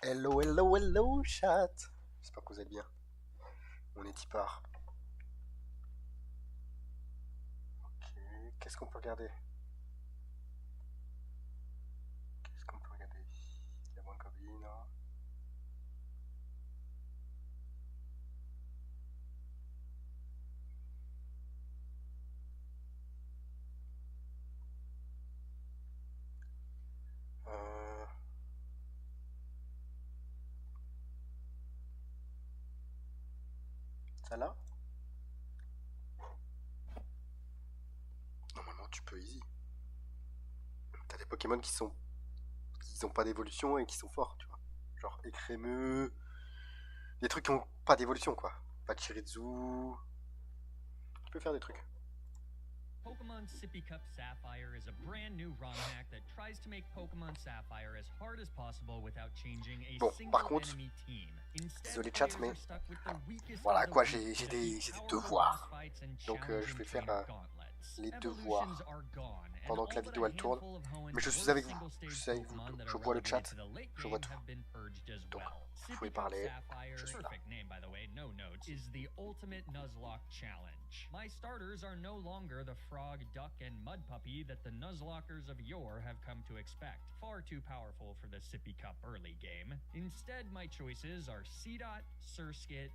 Hello, hello, hello, chat. J'espère que vous allez bien. On est y part. Ok, qu'est-ce qu'on peut regarder? Il y a moins de goblins, non? Ça là? Normalement, tu peux easy. T'as des Pokémon qui ont pas d'évolution et qui sont forts, tu vois. Genre écrémeux. Des trucs qui ont pas d'évolution, quoi. Pachirizu. Tu peux faire des trucs. Pokemon Sippy Cup Sapphire is a brand new ROM hack that tries to make Pokemon Sapphire as hard as possible without changing a single enemy team. Désolé chat, mais voilà quoi, j'ai des devoirs. Donc je vais faire les devoirs pendant que la vidéo elle tourne. Mais je suis avec vous, je vois le chat, je vois tout. Donc, vous pouvez parler, je suis là. Is the ultimate Nuzlocke challenge. My starters are no longer the frog, duck, and mud puppy that the Nuzlockers of yore have come to expect. Far too powerful for the Sippy Cup early game. Instead, my choices are Seedot, Surskit,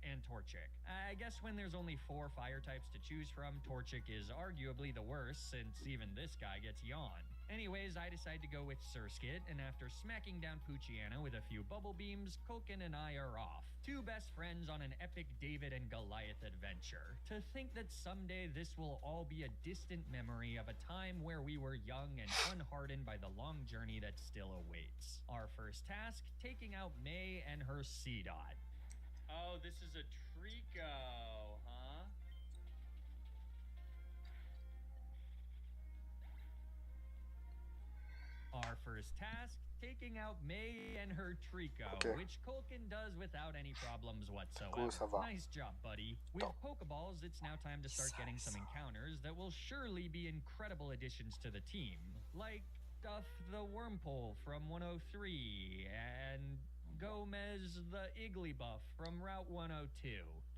and Torchic. I guess when there's only 4 fire types to choose from, Torchic is arguably the worst since even this guy gets Yawn. Anyways, I decide to go with Surskit, and after smacking down Poochyena with a few bubble beams, Kulkin and I are off. 2 best friends on an epic David and Goliath adventure. To think that someday this will all be a distant memory of a time where we were young and unhardened by the long journey that still awaits. Our first task, taking out May and her Seedot. Oh, this is a Trico, huh? Our first task, taking out May and her Trico, which Kulkin does without any problems whatsoever. Nice job, buddy. With Pokeballs, it's now time to start getting some encounters that will surely be incredible additions to the team. Like Duff the Wormpole from 103, and Gomez the Igglybuff from Route 102.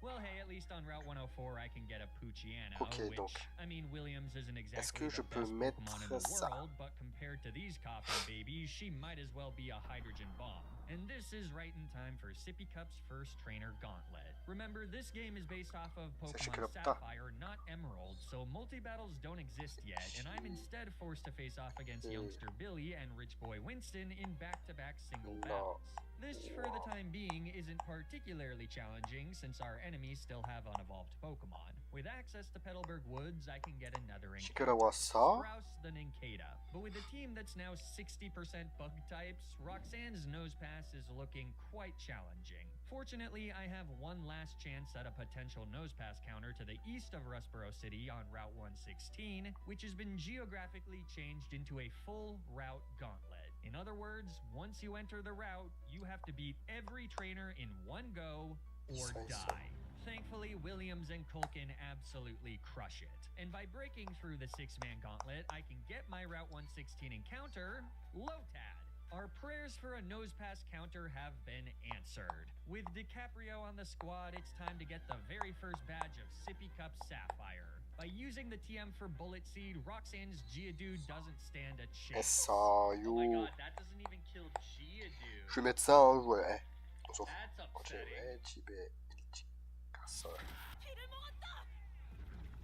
Well, hey, at least on Route 104 I can get a Poochyena, which, I mean, Williams isn't exactly the best Pokemon in the world, but compared to these coffee babies, she might as well be a hydrogen bomb. And this is right in time for Sippy Cup's first trainer gauntlet. Remember, this game is based off of Pokemon Sapphire, not Emerald, so multi-battles don't exist yet, and I'm instead forced to face off against youngster Billy and rich boy Winston in back-to-back single battles. This, for the time being, isn't particularly challenging since our enemies still have unevolved Pokemon. With access to Petalburg Woods, I can get another encounter, Sprouse the Nincada. But with a team that's now 60% bug types, Roxanne's Nose Pass is looking quite challenging. Fortunately, I have one last chance at a potential Nose Pass counter to the east of Rustboro City on Route 116, which has been geographically changed into a full route gauntlet. In other words, once you enter the route, you have to beat every trainer in one go or die. Thankfully, Williams and Kulkin absolutely crush it. And by breaking through the 6-man gauntlet, I can get my Route 116 encounter, Lotad. Our prayers for a Nose Pass counter have been answered. With DiCaprio on the squad, it's time to get the very first badge of Sippy Cup Sapphire. By using the TM for Bullet Seed, Roxanne's Geodude doesn't stand a chance. Oh my god, that doesn't even kill Geodude. Je vais mettre ça, hein, ouais. That's upsetting.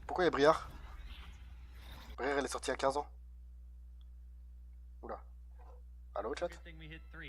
Pourquoi il y a Briard? Briard, elle est sortie à 15 ans. Oula. Hello, chat.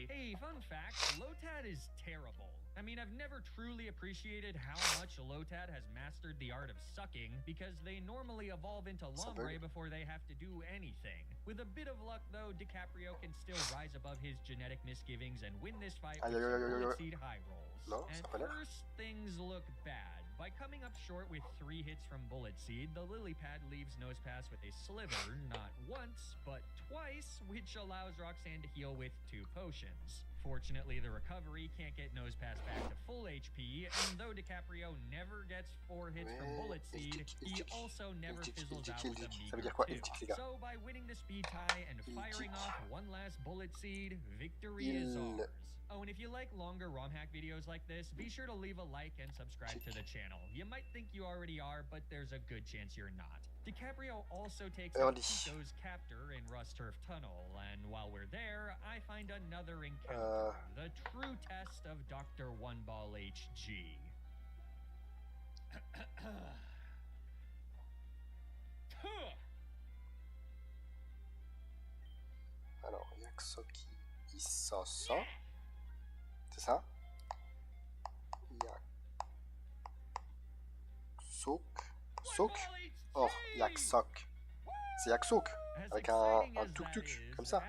Hey, fun fact, Lotad is terrible. I mean, I've never truly appreciated how much Lotad has mastered the art of sucking, because they normally evolve into Lombre before they have to do anything. With a bit of luck, though, DiCaprio can still rise above his genetic misgivings and win this fight with Bullet Seed high rolls. At first, things look bad. By coming up short with 3 hits from Bullet Seed, the Lily Pad leaves Nose Pass with a sliver, not once, but twice, which allows Roxanne to heal with 2 potions. Fortunately, the recovery can't get Nose Pass back to full HP, and though DiCaprio never gets 4 hits from Bullet Seed, he also never fizzles out with a meager 2. So by winning the speed tie and firing off one last Bullet Seed, victory is ours. Oh, and if you like longer ROM hack videos like this, be sure to leave a like and subscribe to the channel. You might think you already are, but there's a good chance you're not. DiCaprio also takes out Chico's captor in Rust Turf Tunnel, and while we're there, I find another encounter, the true test of Dr. One Ball HG. Alors, Yaksoki Issoso. C'est ça? Yaksok. Sok? Oh, Yaksok. C'est Yaksok. Avec un tuk-tuk, comme ça.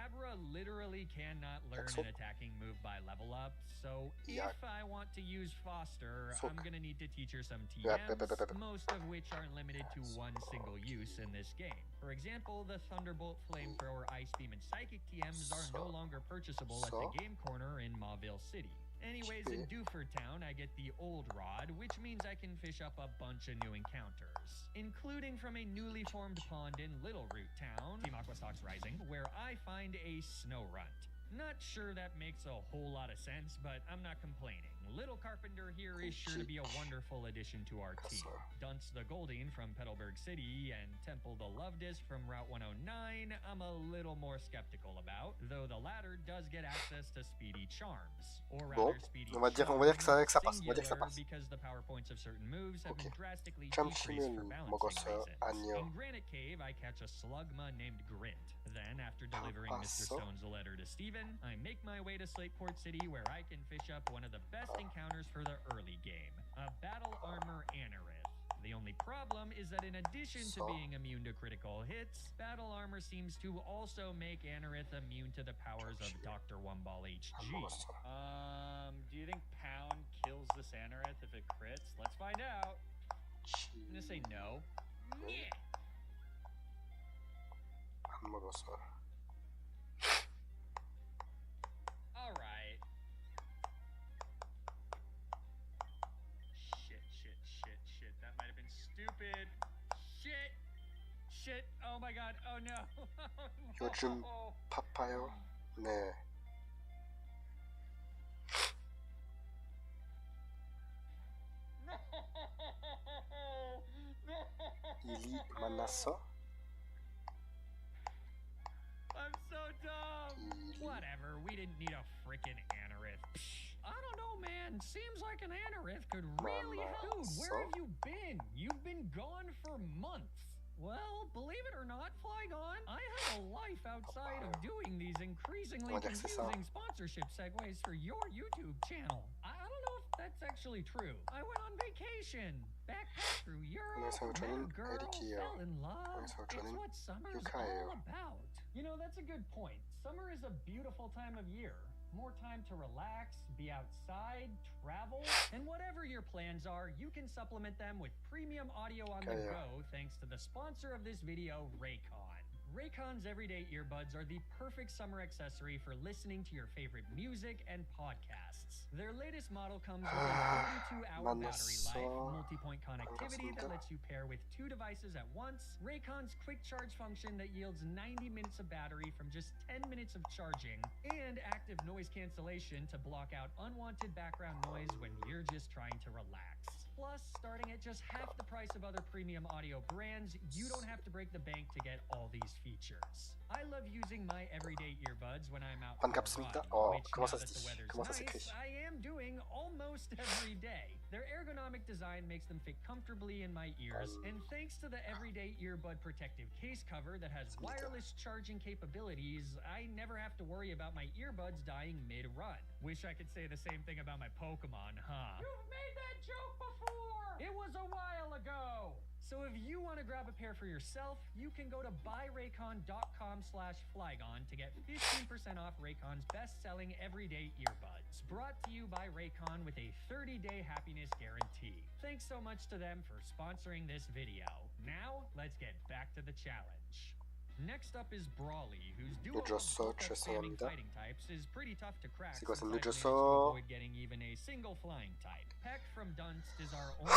Literally cannot learn an attacking move by level up, so if I want to use Foster, I'm gonna need to teach her some TMs, most of which aren't limited to one single use in this game. For example, the Thunderbolt, Flamethrower, Ice Beam, and Psychic TMs are no longer purchasable at the game corner in Mauville City. Anyways, in Dewford Town, I get the Old Rod, which means I can fish up a bunch of new encounters, including from a newly formed pond in Little Root Town, Team Aquastox Rising, where I find a Snow Runt. Not sure that makes a whole lot of sense, but I'm not complaining. Little Carpenter here is sure to be a wonderful addition to our team. Dunce the Goldine from Petalburg City and Temple the Love Disc from Route 109, I'm a little more skeptical about, though the latter does get access to Speedy Charms. Or rather, Speedy on va dire que ça passe. On va dire que ça passe. Because the power points of certain moves have been drastically decreased for balancing reasons. In Granite Cave, I catch a slugma named Grint. Then, after delivering Mr. Stone's letter to Steven, I make my way to Slateport City, where I can fish up one of the best encounters for the early game, a Battle Armor Anorith. The only problem is that in addition to being immune to critical hits, Battle Armor seems to also make Anorith immune to the powers of Dr. One Ball HG. Do you think Pound kills this Anorith if it crits? Let's find out. I'm gonna say no. Yeah. Alright. Shit. That might have been stupid. Shit. Oh my god. Oh no. 요즘 바빠요. 네. 이리 만났어? I'm so dumb. Whatever, we didn't need a frickin' Anorith. I don't know, man. Seems like an Anorith could really help. Dude, where have you been? You've been gone for months. Well, believe it or not, Flygon, I have a life outside of doing these increasingly confusing sponsorship segues for your YouTube channel. I don't know if that's actually true. I went on vacation, backpacked through Europe, met a girl, fell in love. It's what summer's all about. You know, that's a good point. Summer is a beautiful time of year. More time to relax, be outside, travel, and whatever your plans are, you can supplement them with premium audio on the go thanks to the sponsor of this video, Raycon. Raycon's everyday earbuds are the perfect summer accessory for listening to your favorite music and podcasts. Their latest model comes with a 32-hour battery life, multi-point connectivity that lets you pair with 2 devices at once, Raycon's quick charge function that yields 90 minutes of battery from just 10 minutes of charging, and active noise cancellation to block out unwanted background noise when you're just trying to relax. Plus, starting at just half the price of other premium audio brands, you don't have to break the bank to get all these features. I love using my everyday earbuds when I'm out for a run, which now that the weather's nice, I am doing almost every day. Their ergonomic design makes them fit comfortably in my ears, and thanks to the everyday earbud protective case cover that has wireless charging capabilities, I never have to worry about my earbuds dying mid-run. Wish I could say the same thing about my Pokemon, huh? You've made that joke before! It was a while ago! So if you want to grab a pair for yourself, you can go to buyraycon.com/Flygon to get 15% off Raycon's best-selling everyday earbuds. Brought to you by Raycon with a 30-day happiness guarantee. Thanks so much to them for sponsoring this video. Now, let's get back to the challenge. Next up is Brawly, whose duo of Nujoso, spamming fighting types is pretty tough to crack. C'est quoi, c'est since I've managed to Nujoso? avoid getting even a single flying type. Peck from Dunst is our only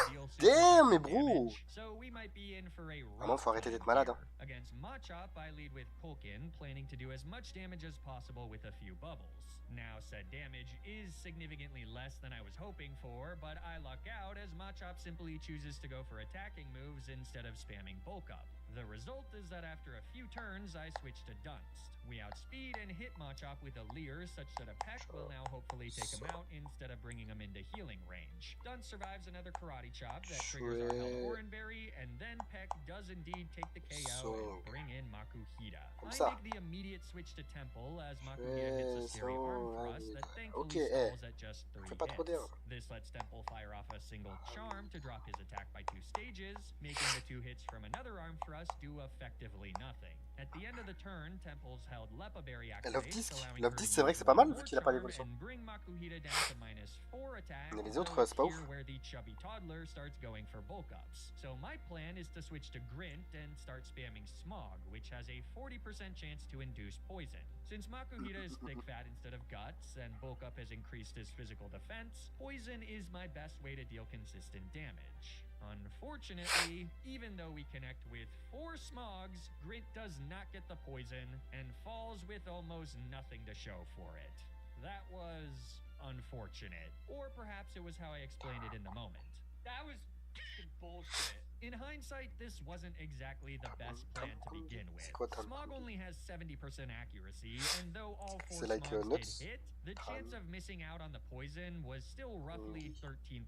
deal Damn, mais bro! damage, so we might be in for a Vraiment, faut arrêter d'être malade. Hein. Against Machop, I lead with Kulkin, planning to do as much damage as possible with a few bubbles. Now, said damage is significantly less than I was hoping for, but I luck out as Machop simply chooses to go for attacking moves instead of spamming bulk up. The result is that after a few turns, I switch to Dunst. We outspeed and hit Machop with a Leer, such that a Peck will now hopefully take him out instead of bringing him into healing range. Dunst survives another Karate Chop that triggers our held Oranberry, and then Peck does indeed take the KO and bring in Makuhita. I make the immediate switch to Temple as Makuhita hits a scary arm thrust that thankfully stalls at just 3 hits. This lets Temple fire off a single charm to drop his attack by 2 stages, making the 2 hits from another arm thrust do effectively nothing. At the end of the turn, Temple's held Lepa Berry activates, allowing her to c'est vrai que c'est pas mal vu qu'il a pas d'évolution. bring Makuhita down to -4 attack. Mais les autres, c'est pas ouf. Where the chubby toddler starts going for bulk ups. So my plan is to switch to Grint and start spamming Smog, which has a 40% chance to induce poison. Since Makuhita is thick fat instead of guts, and bulk up has increased his physical defense, poison is my best way to deal consistent damage. Unfortunately, even though we connect with 4 Smogs, Grint does not get the poison and falls with almost nothing to show for it. That was unfortunate. Or perhaps it was how I explained it in the moment. That was bullshit. In hindsight, this wasn't exactly the best plan to begin with. Smog only has 70% accuracy, and though all 4 Smogs did hit, the chance of missing out on the poison was still roughly 13%.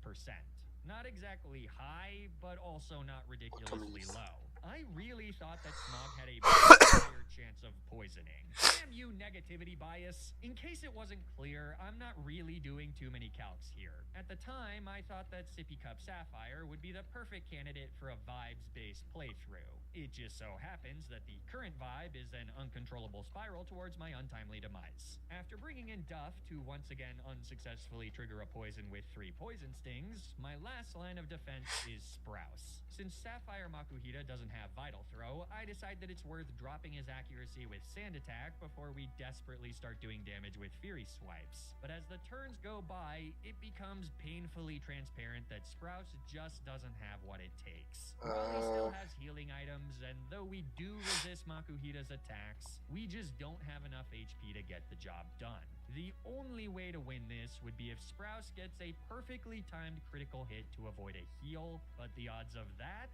Not exactly high, but also not ridiculously low. I really thought that Smog had a higher chance of poisoning. Damn you, negativity bias. In case it wasn't clear, I'm not really doing too many calcs here. At the time, I thought that Sippy Cup Sapphire would be the perfect candidate for a vibes-based playthrough. It just so happens that the current vibe is an uncontrollable spiral towards my untimely demise. After bringing in Duff to once again unsuccessfully trigger a poison with 3 poison stings, my last line of defense is Sprouse. Since Sapphire Makuhita doesn't have Vital Throw, I decide that it's worth dropping his accuracy with Sand Attack before we desperately start doing damage with Fury Swipes. But as the turns go by, it becomes painfully transparent that Sprouse just doesn't have what it takes. While he still has healing items, and though we do resist Makuhita's attacks, we just don't have enough HP to get the job done. The only way to win this would be if Sprouse gets a perfectly timed critical hit to avoid a heal, but the odds of that?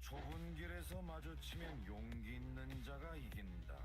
좁은 길에서 마주치면 용기 있는 자가 이긴다.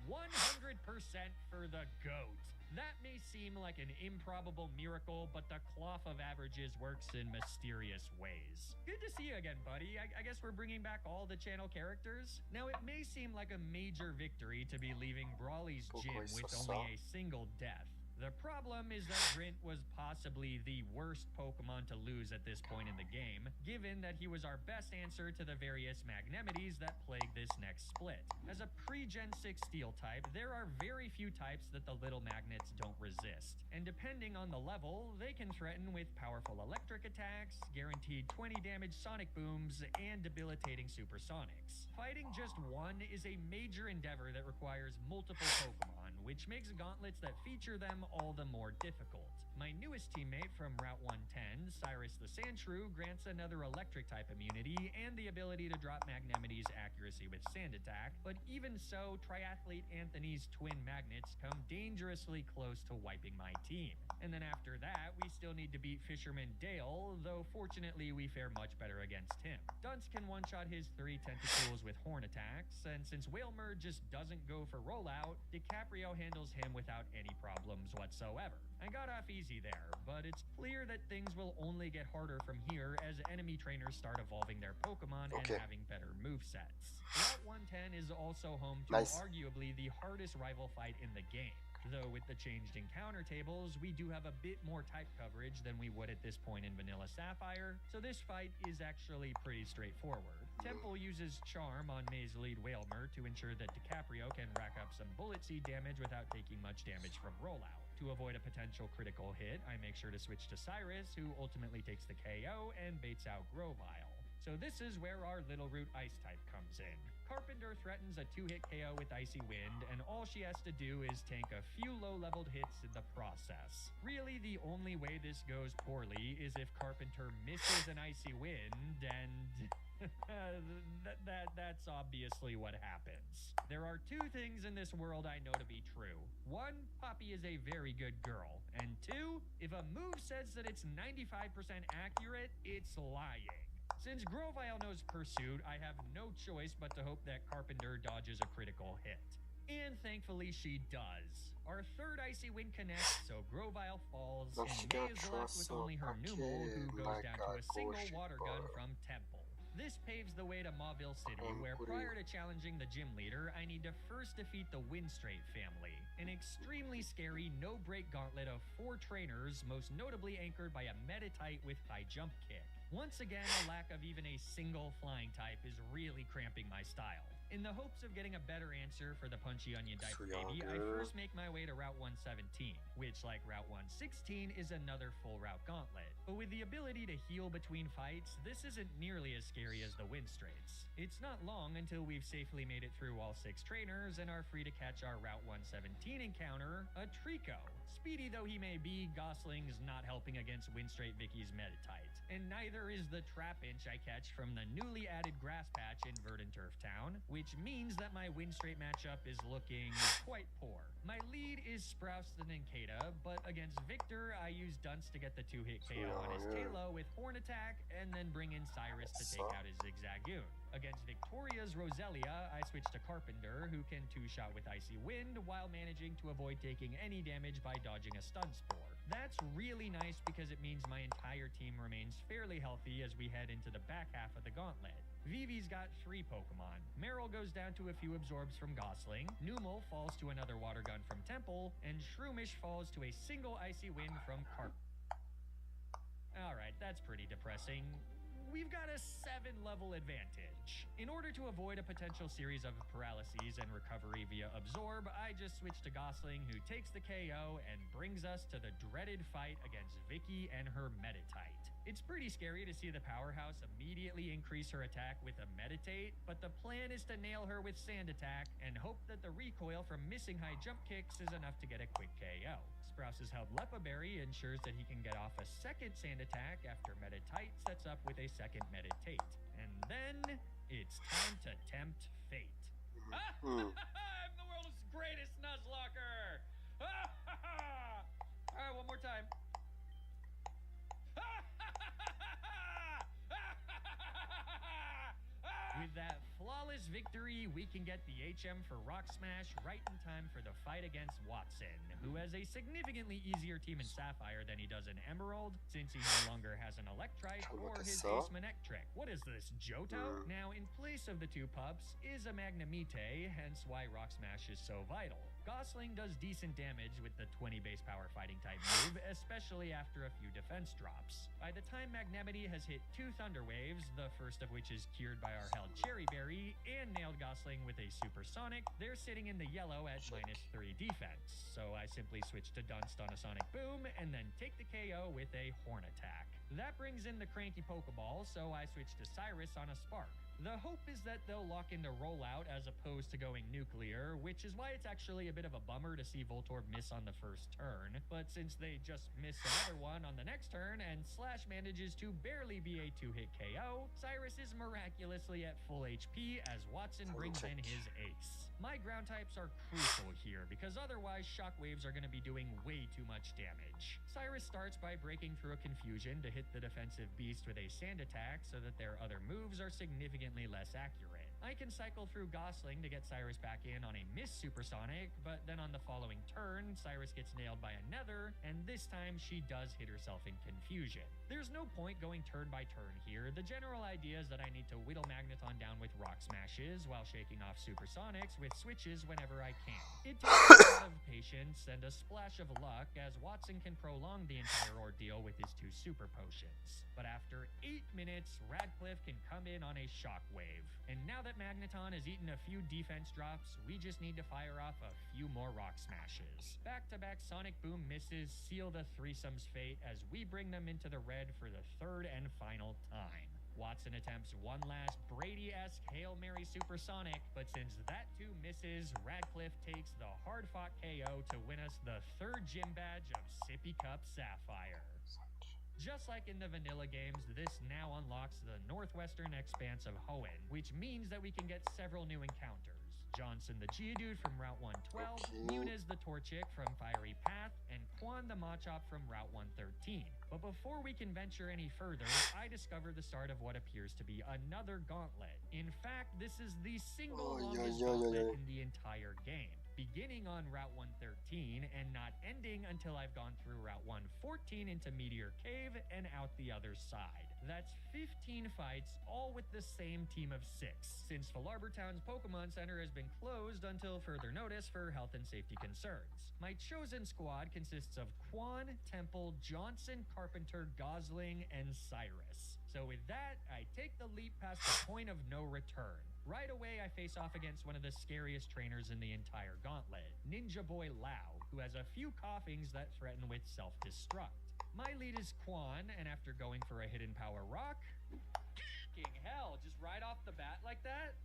100% for the GOAT. That may seem like an improbable miracle, but the cloth of averages works in mysterious ways. Good to see you again, buddy. I guess we're bringing back all the channel characters. Now, it may seem like a major victory to be leaving Brawly's gym with only a single death. The problem is that Grint was possibly the worst Pokemon to lose at this point in the game, given that he was our best answer to the various Magnemities that plague this next split. As a pre-Gen 6 Steel type, there are very few types that the little magnets don't resist, and depending on the level, they can threaten with powerful electric attacks, guaranteed 20 damage sonic booms, and debilitating supersonics. Fighting just one is a major endeavor that requires multiple Pokemon, which makes gauntlets that feature them all the more difficult. My newest teammate from Route 110, Cyrus the Sandshrew, grants another electric type immunity and the ability to drop Magnemiti's accuracy with Sand Attack, but even so, Triathlete Anthony's twin magnets come dangerously close to wiping my team. And then after that, we still need to beat Fisherman Dale, though fortunately we fare much better against him. Dunce can one-shot his 3 tentacles with horn attacks, and since Whalmer just doesn't go for rollout, DiCaprio handles him without any problems whatsoever. I got off easy there, but it's clear that things will only get harder from here as enemy trainers start evolving their Pokemon and having better movesets. Route 110 is also home to arguably the hardest rival fight in the game. Though with the changed encounter tables, we do have a bit more type coverage than we would at this point in Vanilla Sapphire, so this fight is actually pretty straightforward. Temple uses Charm on May's lead Whalmer to ensure that DiCaprio can rack up some bullet seed damage without taking much damage from rollout. To avoid a potential critical hit, I make sure to switch to Cyrus, who ultimately takes the KO and baits out Grovile. So this is where our Little Root Ice type comes in. Carpenter threatens a 2-hit KO with Icy Wind, and all she has to do is tank a few low-leveled hits in the process. Really, the only way this goes poorly is if Carpenter misses an Icy Wind, and that's obviously what happens. There are two things in this world I know to be true. One, Poppy is a very good girl. And two, if a move says that it's 95% accurate, it's lying. Since Grovile knows Pursuit, I have no choice but to hope that Carpenter dodges a critical hit. And thankfully she does. Our third Icy Wind connects, so Grovile falls, and May is left with only her Numal, who goes down to a single water gun from Temple. This paves the way to Mauville City, where prior to challenging the gym leader, I need to first defeat the Windstraight family, an extremely scary no-break gauntlet of 4 trainers, most notably anchored by a Meditite with high jump kick. Once again, a lack of even a single flying type is really cramping my style. In the hopes of getting a better answer for the Punchy Onion Diaper Baby, I first make my way to Route 117, which, like Route 116, is another full route gauntlet. But with the ability to heal between fights, this isn't nearly as scary as the Windstraights. It's not long until we've safely made it through all 6 trainers and are free to catch our Route 117 encounter, a Trico. Speedy though he may be, Gosling's not helping against Windstraight Vicky's Meditite. And neither is the Trapinch I catch from the newly added grass patch in Verdant Turf Town, which means that my Windstraight matchup is looking quite poor. My lead is Sprouston and Kata, but against Victor, I use Dunce to get the 2-hit KO on his Talo with Horn Attack, and then bring in Cyrus to take out his Zigzagoon. Against Victoria's Roselia, I switch to Carpenter, who can 2-shot with Icy Wind while managing to avoid taking any damage by dodging a Stun Spore. That's really nice because it means my entire team remains fairly healthy as we head into the back half of the gauntlet. Vivi's got 3 Pokemon. Meryl goes down to a few absorbs from Gosling, Numal falls to another water gun from Temple, and Shroomish falls to a single Icy Wind from Alright, that's pretty depressing. We've got a 7-level advantage. In order to avoid a potential series of paralyses and recovery via Absorb, I just switch to Gosling, who takes the KO and brings us to the dreaded fight against Vicky and her Meditite. It's pretty scary to see the powerhouse immediately increase her attack with a Meditate, but the plan is to nail her with Sand Attack and hope that the recoil from missing high jump kicks is enough to get a quick KO. Sprouse's held Lepa Berry ensures that he can get off a second Sand Attack after Meditite sets up with a second Meditate. And then, it's time to tempt fate. I'm the world's greatest Nuzlocke! Alright, one more time. With that flawless victory, we can get the HM for Rock Smash right in time for the fight against Watson, who has a significantly easier team in Sapphire than he does in Emerald, since he no longer has an Electrike or his Ace Manectric. What is this, Johto? Now, in place of the 2 pups is a Magnemite, hence why Rock Smash is so vital. Gosling does decent damage with the 20 base power fighting type move, especially after a few defense drops. By the time Magnemite has hit 2 Thunder Waves, the first of which is cured by our held Cherry Berry, and nailed Gosling with a Supersonic, they're sitting in the yellow at -3 defense. So I simply switch to Dunst on a Sonic Boom, and then take the KO with a Horn Attack. That brings in the cranky Pokeball, so I switch to Cyrus on a Spark. The hope is that they'll lock into Rollout as opposed to going Nuclear, which is why it's actually a bit of a bummer to see Voltorb miss on the first turn. But since they just miss another one on the next turn, and Slash manages to barely be a 2-hit KO, Cyrus is miraculously at full HP as Watson brings in his Ace. My ground types are crucial here, because otherwise Shockwaves are going to be doing way too much damage. Cyrus starts by breaking through a Confusion to hit the defensive beast with a Sand Attack so that their other moves are significantly less accurate. I can cycle through Gosling to get Cyrus back in on a Miss Supersonic, but then on the following turn, Cyrus gets nailed by a Nether, and this time she does hit herself in Confusion. There's no point going turn by turn here. The general idea is that I need to whittle Magneton down with Rock Smashes while shaking off Supersonics with switches whenever I can. It takes a lot of patience patience and a splash of luck as Watson can prolong the entire ordeal with his 2 super potions. But after 8 minutes, Radcliffe can come in on a shockwave. And now that Magneton has eaten a few defense drops, we just need to fire off a few more rock smashes. Back-to-back Sonic Boom misses seal the threesome's fate as we bring them into the red for the 3rd and final time. Watson attempts one last Brady-esque Hail Mary Supersonic, but since that 2 misses, Radcliffe takes the hard-fought KO to win us the 3rd gym badge of Sippy Cup Sapphire. Just like in the vanilla games, this now unlocks the northwestern expanse of Hoenn, which means that we can get several new encounters. Johnson the Geodude from Route 112, Muniz the Torchic from Fiery Path, and Quan the Machop from Route 113. But before we can venture any further, I discover the start of what appears to be another gauntlet. In fact, this is the single longest gauntlet in the entire game, beginning on Route 113 and not ending until I've gone through Route 114 into Meteor Cave and out the other side. That's 15 fights, all with the same team of 6, since Falarbur Town's Pokemon Center has been closed until further notice for health and safety concerns. My chosen squad consists of Quan, Temple, Johnson, Carpenter, Gosling, and Cyrus. So with that, I take the leap past the point of no return. Right away, I face off against one of the scariest trainers in the entire gauntlet, Ninja Boy Lao, who has a few coughings that threaten with self-destruct. My lead is Quan, and after going for a hidden power rock... King hell, just right off the bat like that?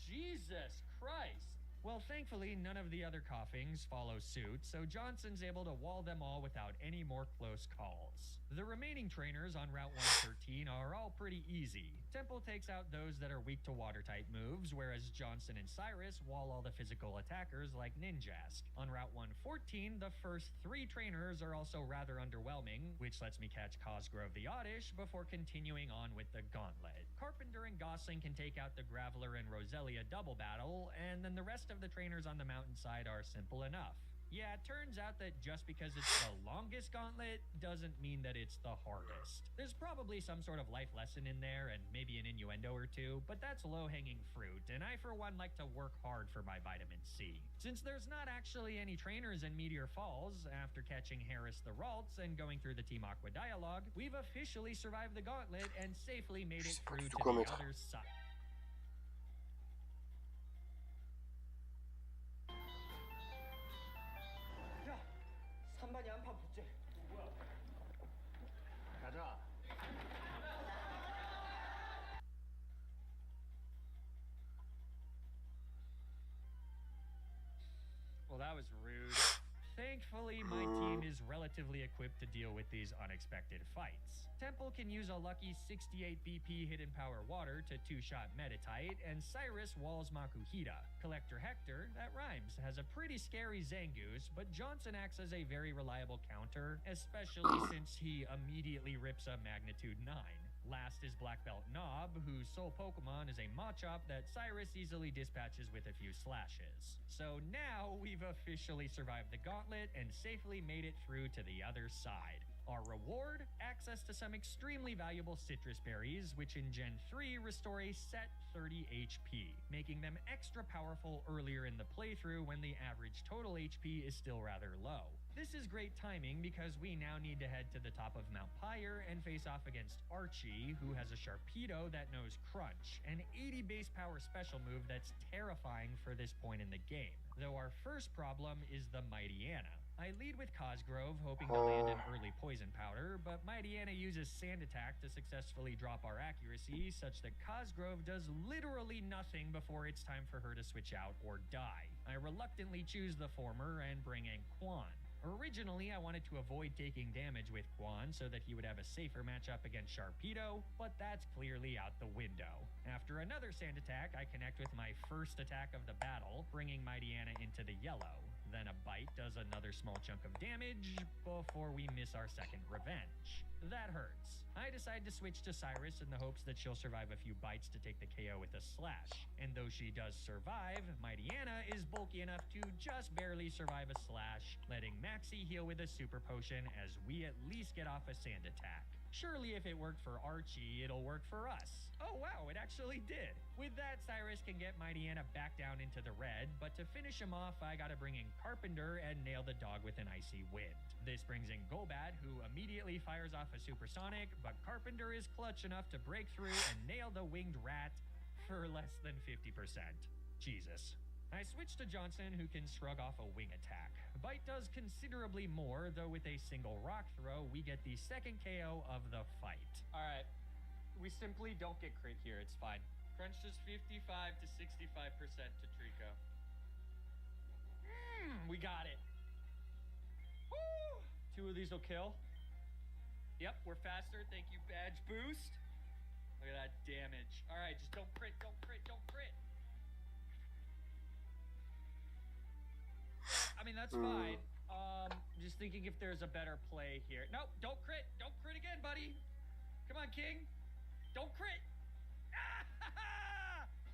Jesus Christ! Well, thankfully, none of the other coughings follow suit, so Johnson's able to wall them all without any more close calls. The remaining trainers on Route 113 are all pretty easy. Temple takes out those that are weak to water-type moves, whereas Johnson and Cyrus wall all the physical attackers like Ninjask. On Route 114, the first 3 trainers are also rather underwhelming, which lets me catch Cosgrove the Oddish before continuing on with the gauntlet. Carpenter and Gosling can take out the Graveler and Roselia double battle, and then the rest of the trainers on the mountainside are simple enough. Yeah, it turns out that just because it's the longest gauntlet doesn't mean that it's the hardest. There's probably some sort of life lesson in there and maybe an innuendo or 2, but that's low-hanging fruit, and I for one like to work hard for my vitamin C. Since there's not actually any trainers in Meteor Falls, after catching Harris the Ralts and going through the Team Aqua dialogue, we've officially survived the gauntlet and safely made it through to the other side. 가자. Well, that was rude. Thankfully, my team is relatively equipped to deal with these unexpected fights. Temple can use a lucky 68 BP Hidden Power Water to 2-shot Meditite, and Cyrus walls Makuhita. Collector Hector, that rhymes, has a pretty scary Zangoose, but Johnson acts as a very reliable counter, especially since he immediately rips a Magnitude 9. Last is Black Belt Knob, whose sole Pokemon is a Machop that Cyrus easily dispatches with a few slashes. So now we've officially survived the gauntlet and safely made it through to the other side. Our reward? Access to some extremely valuable citrus berries, which in Gen 3 restore a set 30 HP, making them extra powerful earlier in the playthrough when the average total HP is still rather low. This is great timing because we now need to head to the top of Mount Pyre and face off against Archie, who has a Sharpedo that knows Crunch, an 80 base power special move that's terrifying for this point in the game. Though our first problem is the Mightyena. I lead with Cosgrove, hoping to land an early poison powder, but Mightyena uses Sand Attack to successfully drop our accuracy, such that Cosgrove does literally nothing before it's time for her to switch out or die. I reluctantly choose the former and bring in Quan. Originally, I wanted to avoid taking damage with Quan so that he would have a safer matchup against Sharpedo, but that's clearly out the window. After another Sand Attack, I connect with my first attack of the battle, bringing Mightyena into the yellow. Then a Bite does another small chunk of damage before we miss our second revenge. That hurts. I decide to switch to Cyrus in the hopes that she'll survive a few bites to take the KO with a slash. And though she does survive, Mighty Anna is bulky enough to just barely survive a slash, letting Maxie heal with a super potion as we at least get off a sand attack. Surely if it worked for Archie, it'll work for us. Oh wow, it actually did. With that, Cyrus can get Mighty Anna back down into the red, but to finish him off, I gotta bring in Carpenter and nail the dog with an icy wind. This brings in Golbat, who immediately fires off a supersonic, but Carpenter is clutch enough to break through and nail the winged rat for less than 50%. Jesus. I switch to Johnson, who can shrug off a wing attack. Bite does considerably more, though with a single rock throw, we get the second KO of the fight. Alright, we simply don't get crit here, it's fine. Crunch is 55 to 65% to Trico. We got it. Woo! 2 of these will kill. Yep, we're faster, thank you, badge boost. Look at that damage. Alright, just don't crit, don't crit, don't crit. I mean, that's fine. Just thinking if there's a better play here. Nope, don't crit. Don't crit again, buddy. Come on, King. Don't crit.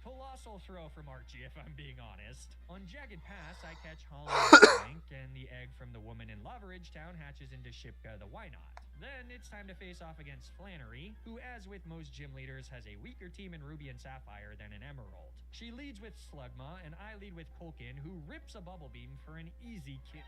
Colossal throw from Archie, if I'm being honest. On Jagged Pass, I catch Holland's flank, and the egg from the woman in Lavaridge Town hatches into Shipka the Why Not. Then it's time to face off against Flannery, who, as with most gym leaders, has a weaker team in Ruby and Sapphire than in Emerald. She leads with Slugma, and I lead with Colkin, who rips a Bubble Beam for an easy kill.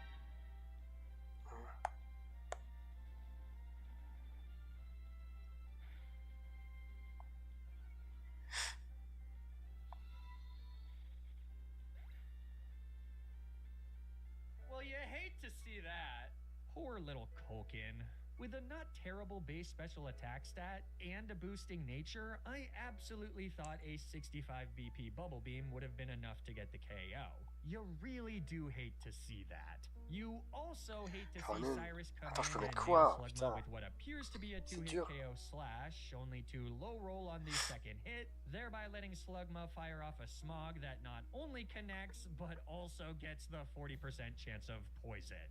Well, you hate to see that. Poor little Colkin. With a not terrible base special attack stat and a boosting nature, I absolutely thought a 65 BP Bubble Beam would have been enough to get the KO. You really do hate to see that. You also hate to see Cyrus come in and nail Slugma with what appears to be a 2-hit KO slash, only to low roll on the second hit, thereby letting Slugma fire off a Smog that not only connects, but also gets the 40% chance of poison.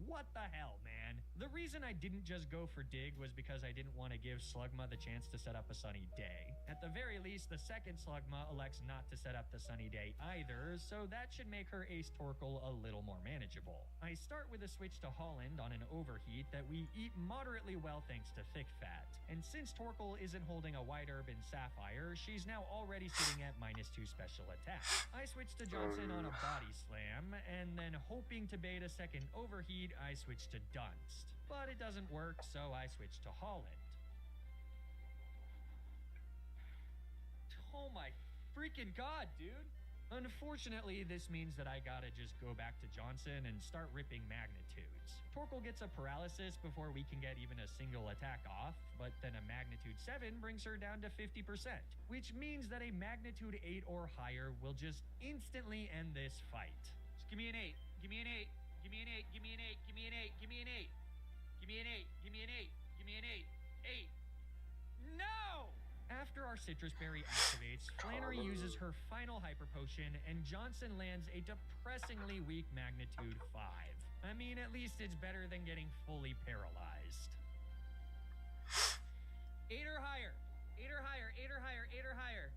What the hell, man? The reason I didn't just go for Dig was because I didn't want to give Slugma the chance to set up a sunny day. At the very least, the second Slugma elects not to set up the sunny day either, so that should make her Ace Torkoal a little more manageable. I start with a switch to Holland on an overheat that we eat moderately well thanks to Thick Fat. And since Torkoal isn't holding a White Herb in Sapphire, she's now already sitting at -2 special attack. I switch to Johnson on a body slam, and then hoping to bait a second overheat, I switch to Dunst. But it doesn't work, so I switch to Holland. Oh my freaking god, dude! Unfortunately, this means that I gotta just go back to Johnson and start ripping magnitudes. Torkoal gets a paralysis before we can get even a single attack off, but then a magnitude 7 brings her down to 50%, which means that a magnitude 8 or higher will just instantly end this fight. Just give me an 8, give me an 8. Give me an 8, give me an 8, give me an 8, give me an 8. Give me an 8, give me an 8, give me an 8. 8. No! After our Citrus Berry activates, Flannery uses her final Hyper Potion, and Johnson lands a depressingly weak magnitude 5. I mean, at least it's better than getting fully paralyzed. 8 or higher. 8 or higher, 8 or higher, 8 or higher.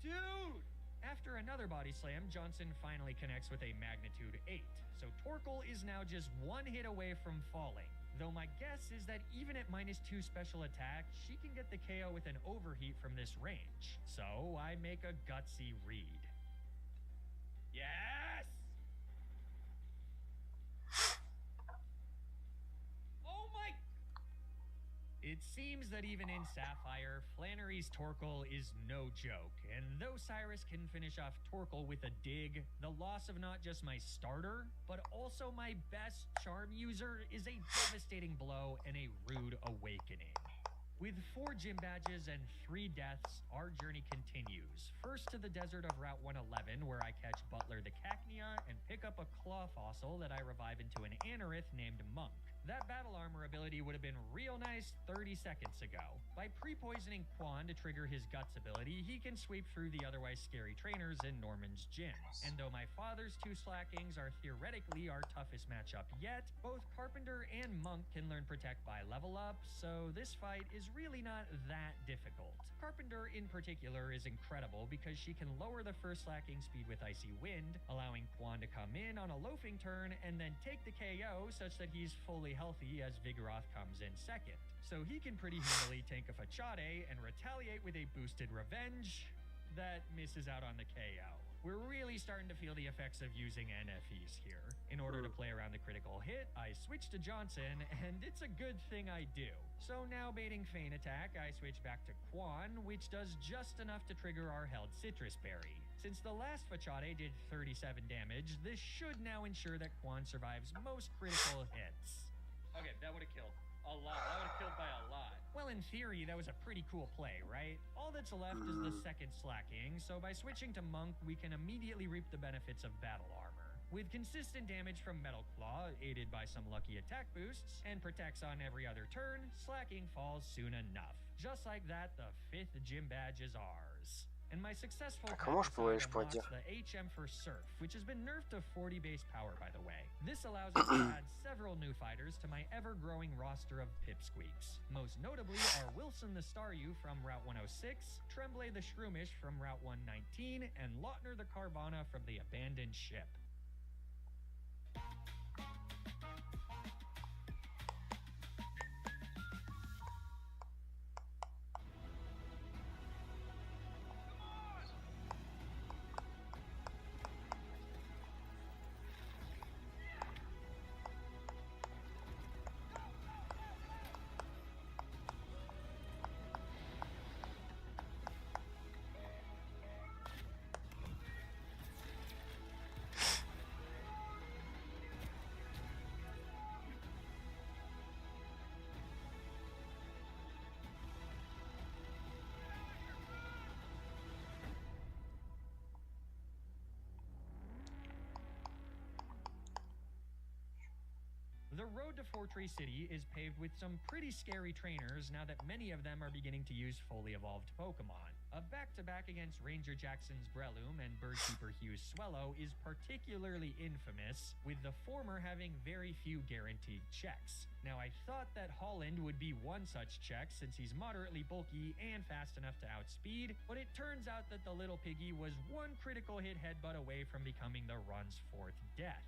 Dude! After another body slam, Johnson finally connects with a magnitude 8, so Torkoal is now just 1 hit away from falling. Though my guess is that even at -2 special attack, she can get the KO with an overheat from this range. So I make a gutsy read. Yes! Oh my... It seems that even in Sapphire, Flannery's Torkoal is no joke, and though Cyrus can finish off Torkoal with a dig, the loss of not just my starter, but also my best charm user is a devastating blow and a rude awakening. With 4 gym badges and 3 deaths, our journey continues. First to the desert of Route 111, where I catch Butler the Cacnea and pick up a claw fossil that I revive into an Anorith named Monk. That battle armor ability would have been real nice 30 seconds ago. By pre-poisoning Quan to trigger his guts ability, he can sweep through the otherwise scary trainers in Norman's gym. And though my father's 2 Slackings are theoretically our toughest matchup yet, both Carpenter and Monk can learn Protect by level up, so this fight is really not that difficult. Carpenter in particular is incredible because she can lower the first Slacking speed with Icy Wind, allowing Quan to come in on a loafing turn and then take the KO such that he's fully healthy as Vigoroth comes in second. So he can pretty handily tank a Fachade and retaliate with a boosted Revenge that misses out on the KO. We're really starting to feel the effects of using NFEs here. In order to play around the critical hit, I switch to Johnson, and it's a good thing I do. So now baiting Feint Attack, I switch back to Quan, which does just enough to trigger our held Citrus Berry. Since the last Fachade did 37 damage, this should now ensure that Quan survives most critical hits. Okay, that would have killed a lot. That would have killed by a lot. Well, in theory, that was a pretty cool play, right? All that's left is the second Slacking, so by switching to Monk, we can immediately reap the benefits of battle armor. With consistent damage from Metal Claw, aided by some lucky attack boosts, and protects on every other turn, Slacking falls soon enough. Just like that, the 5th gym badge is ours. And my successful Comment je pourrais dire the HM for Surf, which has been nerfed to 40 base power, by the way. This allows us to add several new fighters to my ever-growing roster of pipsqueaks. Most notably are Wilson the Staryu from Route 106, Tremblay the Shroomish from Route 119, and Lautner the Carvana from the Abandoned Ship. The road to Fortree City is paved with some pretty scary trainers now that many of them are beginning to use fully evolved Pokemon. A back-to-back against Ranger Jackson's Breloom and Birdkeeper Hugh's Swellow is particularly infamous, with the former having very few guaranteed checks. Now, I thought that Holland would be one such check since he's moderately bulky and fast enough to outspeed, but it turns out that the little piggy was one critical hit headbutt away from becoming the run's 4th death.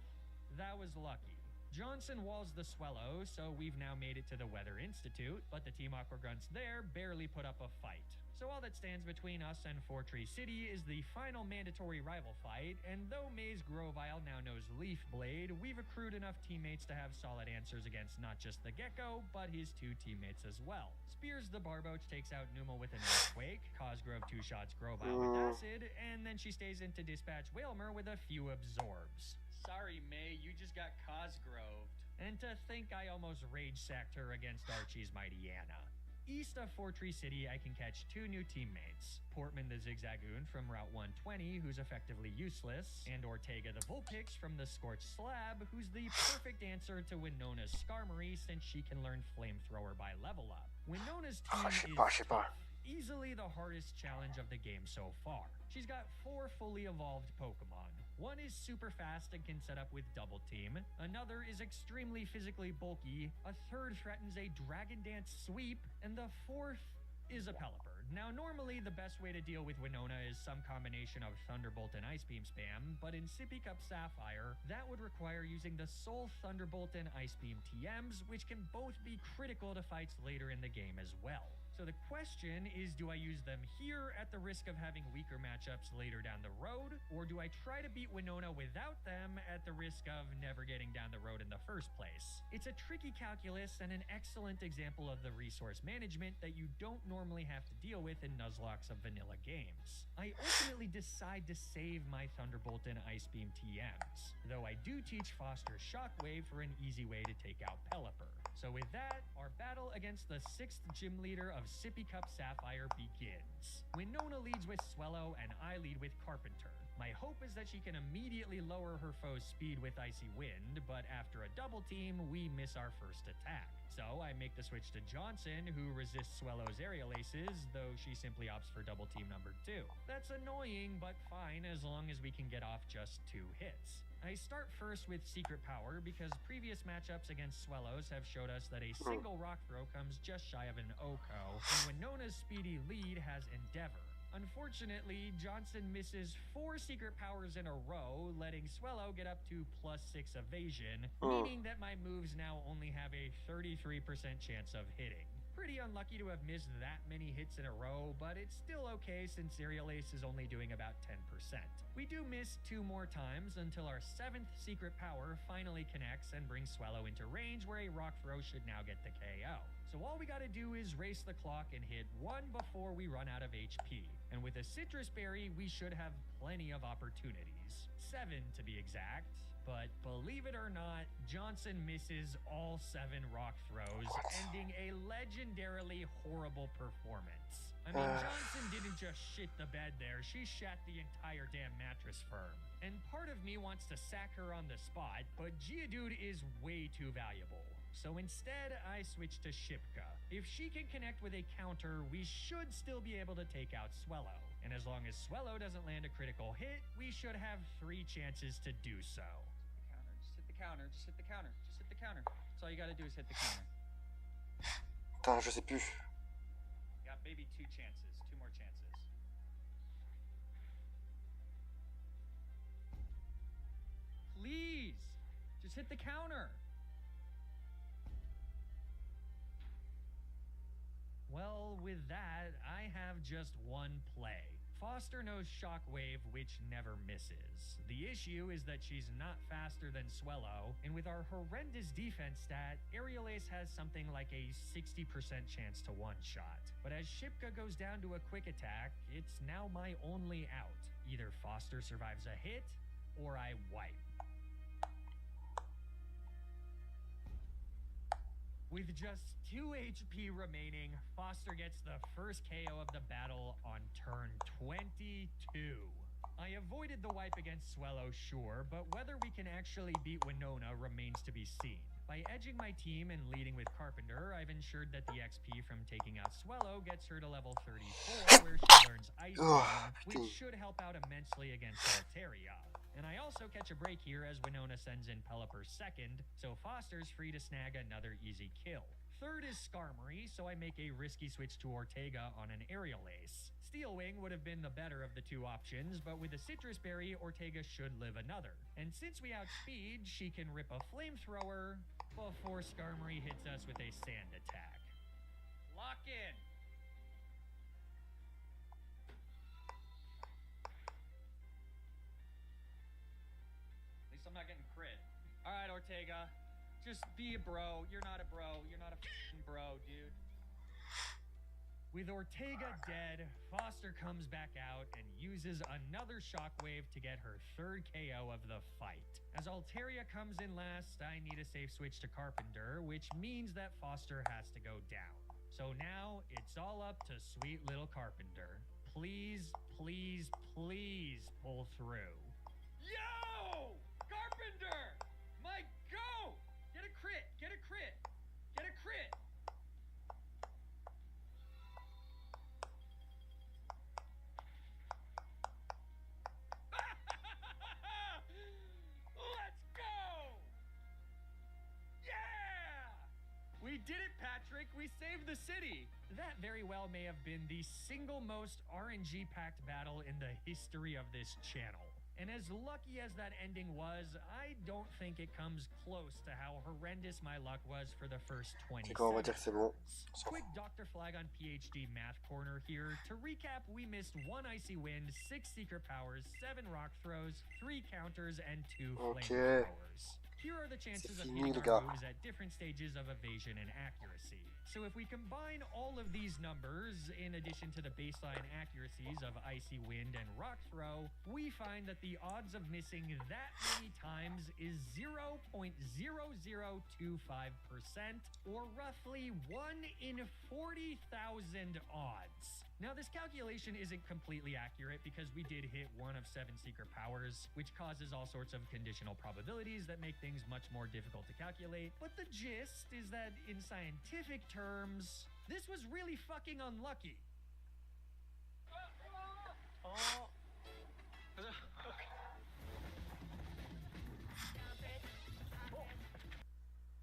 That was lucky. Johnson walls the Swellow, so we've now made it to the Weather Institute, but the Team Aquagrunts there barely put up a fight. So all that stands between us and Fortree City is the final mandatory rival fight, and though Maze Grovile now knows Leaf Blade, we've accrued enough teammates to have solid answers against not just the Gecko, but his 2 teammates as well. Spears the Barboach takes out Numa with an Earthquake, Cosgrove 2-shots Grovile with Acid, and then she stays in to dispatch Wailmer with a few Absorbs. Sorry, May, you just got Cosgroved. And to think I almost rage-sacked her against Archie's mighty Anna. East of Fortree City, I can catch 2 new teammates. Portman the Zigzagoon from Route 120, who's effectively useless, and Ortega the Vulpix from the Scorched Slab, who's the perfect answer to Winona's Skarmory since she can learn Flamethrower by level up. Winona's team is easily the hardest challenge of the game so far. She's got 4 fully evolved Pokemon. One is super fast and can set up with Double Team. Another is extremely physically bulky. A third threatens a Dragon Dance Sweep. And the 4th is a Pelipper. Now, normally the best way to deal with Winona is some combination of Thunderbolt and Ice Beam spam, but in Sippy Cup Sapphire, that would require using the Soul Thunderbolt and Ice Beam TMs, which can both be critical to fights later in the game as well. So the question is, do I use them here at the risk of having weaker matchups later down the road? Or do I try to beat Winona without them at the risk of never getting down the road in the first place? It's a tricky calculus and an excellent example of the resource management that you don't normally have to deal with in Nuzlockes of vanilla games. I ultimately decide to save my Thunderbolt and Ice Beam TMs, though I do teach Foster Shockwave for an easy way to take out Pelipper. So with that, our battle against the 6th gym leader of Sippy Cup Sapphire begins. Winona leads with Swellow and I lead with Carpenter. My hope is that she can immediately lower her foe's speed with Icy Wind, but after a double team, we miss our first attack. So I make the switch to Johnson, who resists Swellow's aerial aces, though she simply opts for double team number 2. That's annoying, but fine as long as we can get off just 2 hits. I start first with Secret Power because previous matchups against Swellows have showed us that a single rock throw comes just shy of an OHKO, and Winona's speedy lead has Endeavor. Unfortunately, Johnson misses 4 secret powers in a row, letting Swellow get up to +6 evasion, meaning that my moves now only have a 33% chance of hitting. Pretty unlucky to have missed that many hits in a row, but it's still okay since Aerial Ace is only doing about 10%. We do miss 2 more times until our 7th secret power finally connects and brings Swellow into range where a rock throw should now get the KO. So all we gotta do is race the clock and hit 1 before we run out of HP. And with a Citrus Berry, we should have plenty of opportunities. 7 to be exact. But believe it or not, Johnson misses all 7 rock throws, ending a legendarily horrible performance. I mean, Johnson didn't just shit the bed there, she shat the entire damn mattress firm. And part of me wants to sack her on the spot, but Geodude is way too valuable. So instead, I switch to Shipka. If she can connect with a counter, we should still be able to take out Swellow. And as long as Swellow doesn't land a critical hit, we should have 3 chances to do so. Counter, just hit the counter, just hit the counter. That's all you gotta do is hit the counter. Putain, je sais plus. Got maybe 2 chances, 2 more chances. Please, just hit the counter. Well, with that, I have just 1 play. Foster knows Shockwave, which never misses. The issue is that she's not faster than Swellow, and with our horrendous defense stat, Aerial Ace has something like a 60% chance to one-shot. But as Shipka goes down to a quick attack, it's now my only out. Either Foster survives a hit, or I wipe. With just 2 HP remaining, Foster gets the first KO of the battle on turn 22. I avoided the wipe against Swellow, sure, but whether we can actually beat Winona remains to be seen. By edging my team and leading with Carpenter, I've ensured that the XP from taking out Swellow gets her to level 34, where she learns Ice Beam, which should help out immensely against Altaria. And I also catch a break here as Winona sends in Pelipper second, so Foster's free to snag another easy kill. Third is Skarmory, so I make a risky switch to Ortega on an Aerial Ace. Steel Wing would have been the better of the 2 options, but with a Citrus Berry, Ortega should live another. And since we outspeed, she can rip a Flamethrower before Skarmory hits us with a Sand attack. Lock in. I'm not getting crit. Alright, Ortega. Just be a bro. You're not a bro. You're not a f***ing bro, dude. With Ortega dead, Foster comes back out and uses another Shockwave to get her 3rd KO of the fight. As Altaria comes in last, I need a safe switch to Carpenter, which means that Foster has to go down. So now, it's all up to sweet little Carpenter. Please, please, please pull through. Yo! Carpenter! My go! Get a crit! Get a crit! Get a crit! Let's go! Yeah! We did it, Patrick! We saved the city! That very well may have been the single most RNG-packed battle in the history of this channel. And as lucky as that ending was, I don't think it comes close to how horrendous my luck was for the first 20 seconds. Quick Dr. Flag on PhD Math Corner here. To recap, we missed 1 Icy Wind, 6 Secret Powers, 7 Rock Throws, 3 Counters, and 2 Flamethrowers. Here are the chances of hitting our moves at different stages of evasion and accuracy. So if we combine all of these numbers, in addition to the baseline accuracies of Icy Wind and Rock Throw, we find that the odds of missing that many times is 0.0025%, or roughly 1 in 40,000 odds. Now, this calculation isn't completely accurate because we did hit one of 7 secret powers, which causes all sorts of conditional probabilities that make things much more difficult to calculate. But the gist is that in scientific terms, this was really fucking unlucky. Oh.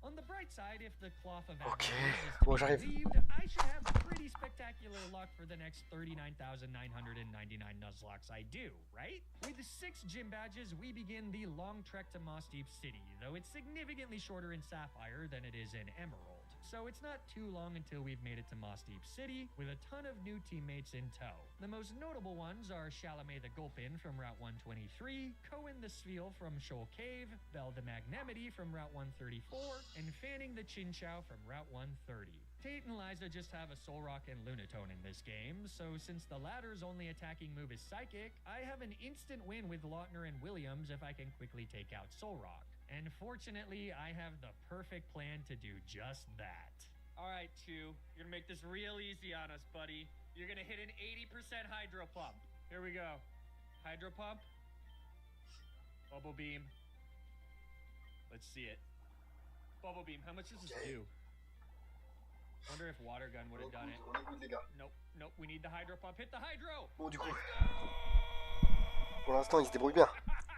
On the bright side, if the cloth of Ok, averages bon is to be j'arrive. believed, I should have pretty spectacular luck for the next 39,999 Nuzlocke I do, right? With 6 gym badges, we begin the long trek to Moss Deep City, though it's significantly shorter in Sapphire than it is in Emerald. So it's not too long until we've made it to Moss Deep City, with a ton of new teammates in tow. The most notable ones are Chalamet the Gulpin from Route 123, Cohen the Sveal from Shoal Cave, Belle the Magnanimity from Route 134, and Fanning the Chinchow from Route 130. Tate and Liza just have a Soul Rock and Lunatone in this game, so since the latter's only attacking move is Psychic, I have an instant win with Lautner and Williams if I can quickly take out Soul Rock. And fortunately, I have the perfect plan to do just that. All right, Chew. You're gonna make this real easy on us, buddy. You're gonna hit an 80% hydro pump. Here we go. Hydro pump. Bubble beam. Let's see it. Bubble beam. How much does this do? Wonder if water gun would have done it. Nope, nope. We need the hydro pump. Hit the hydro. Bon du coup, pour l'instant il se débrouille bien.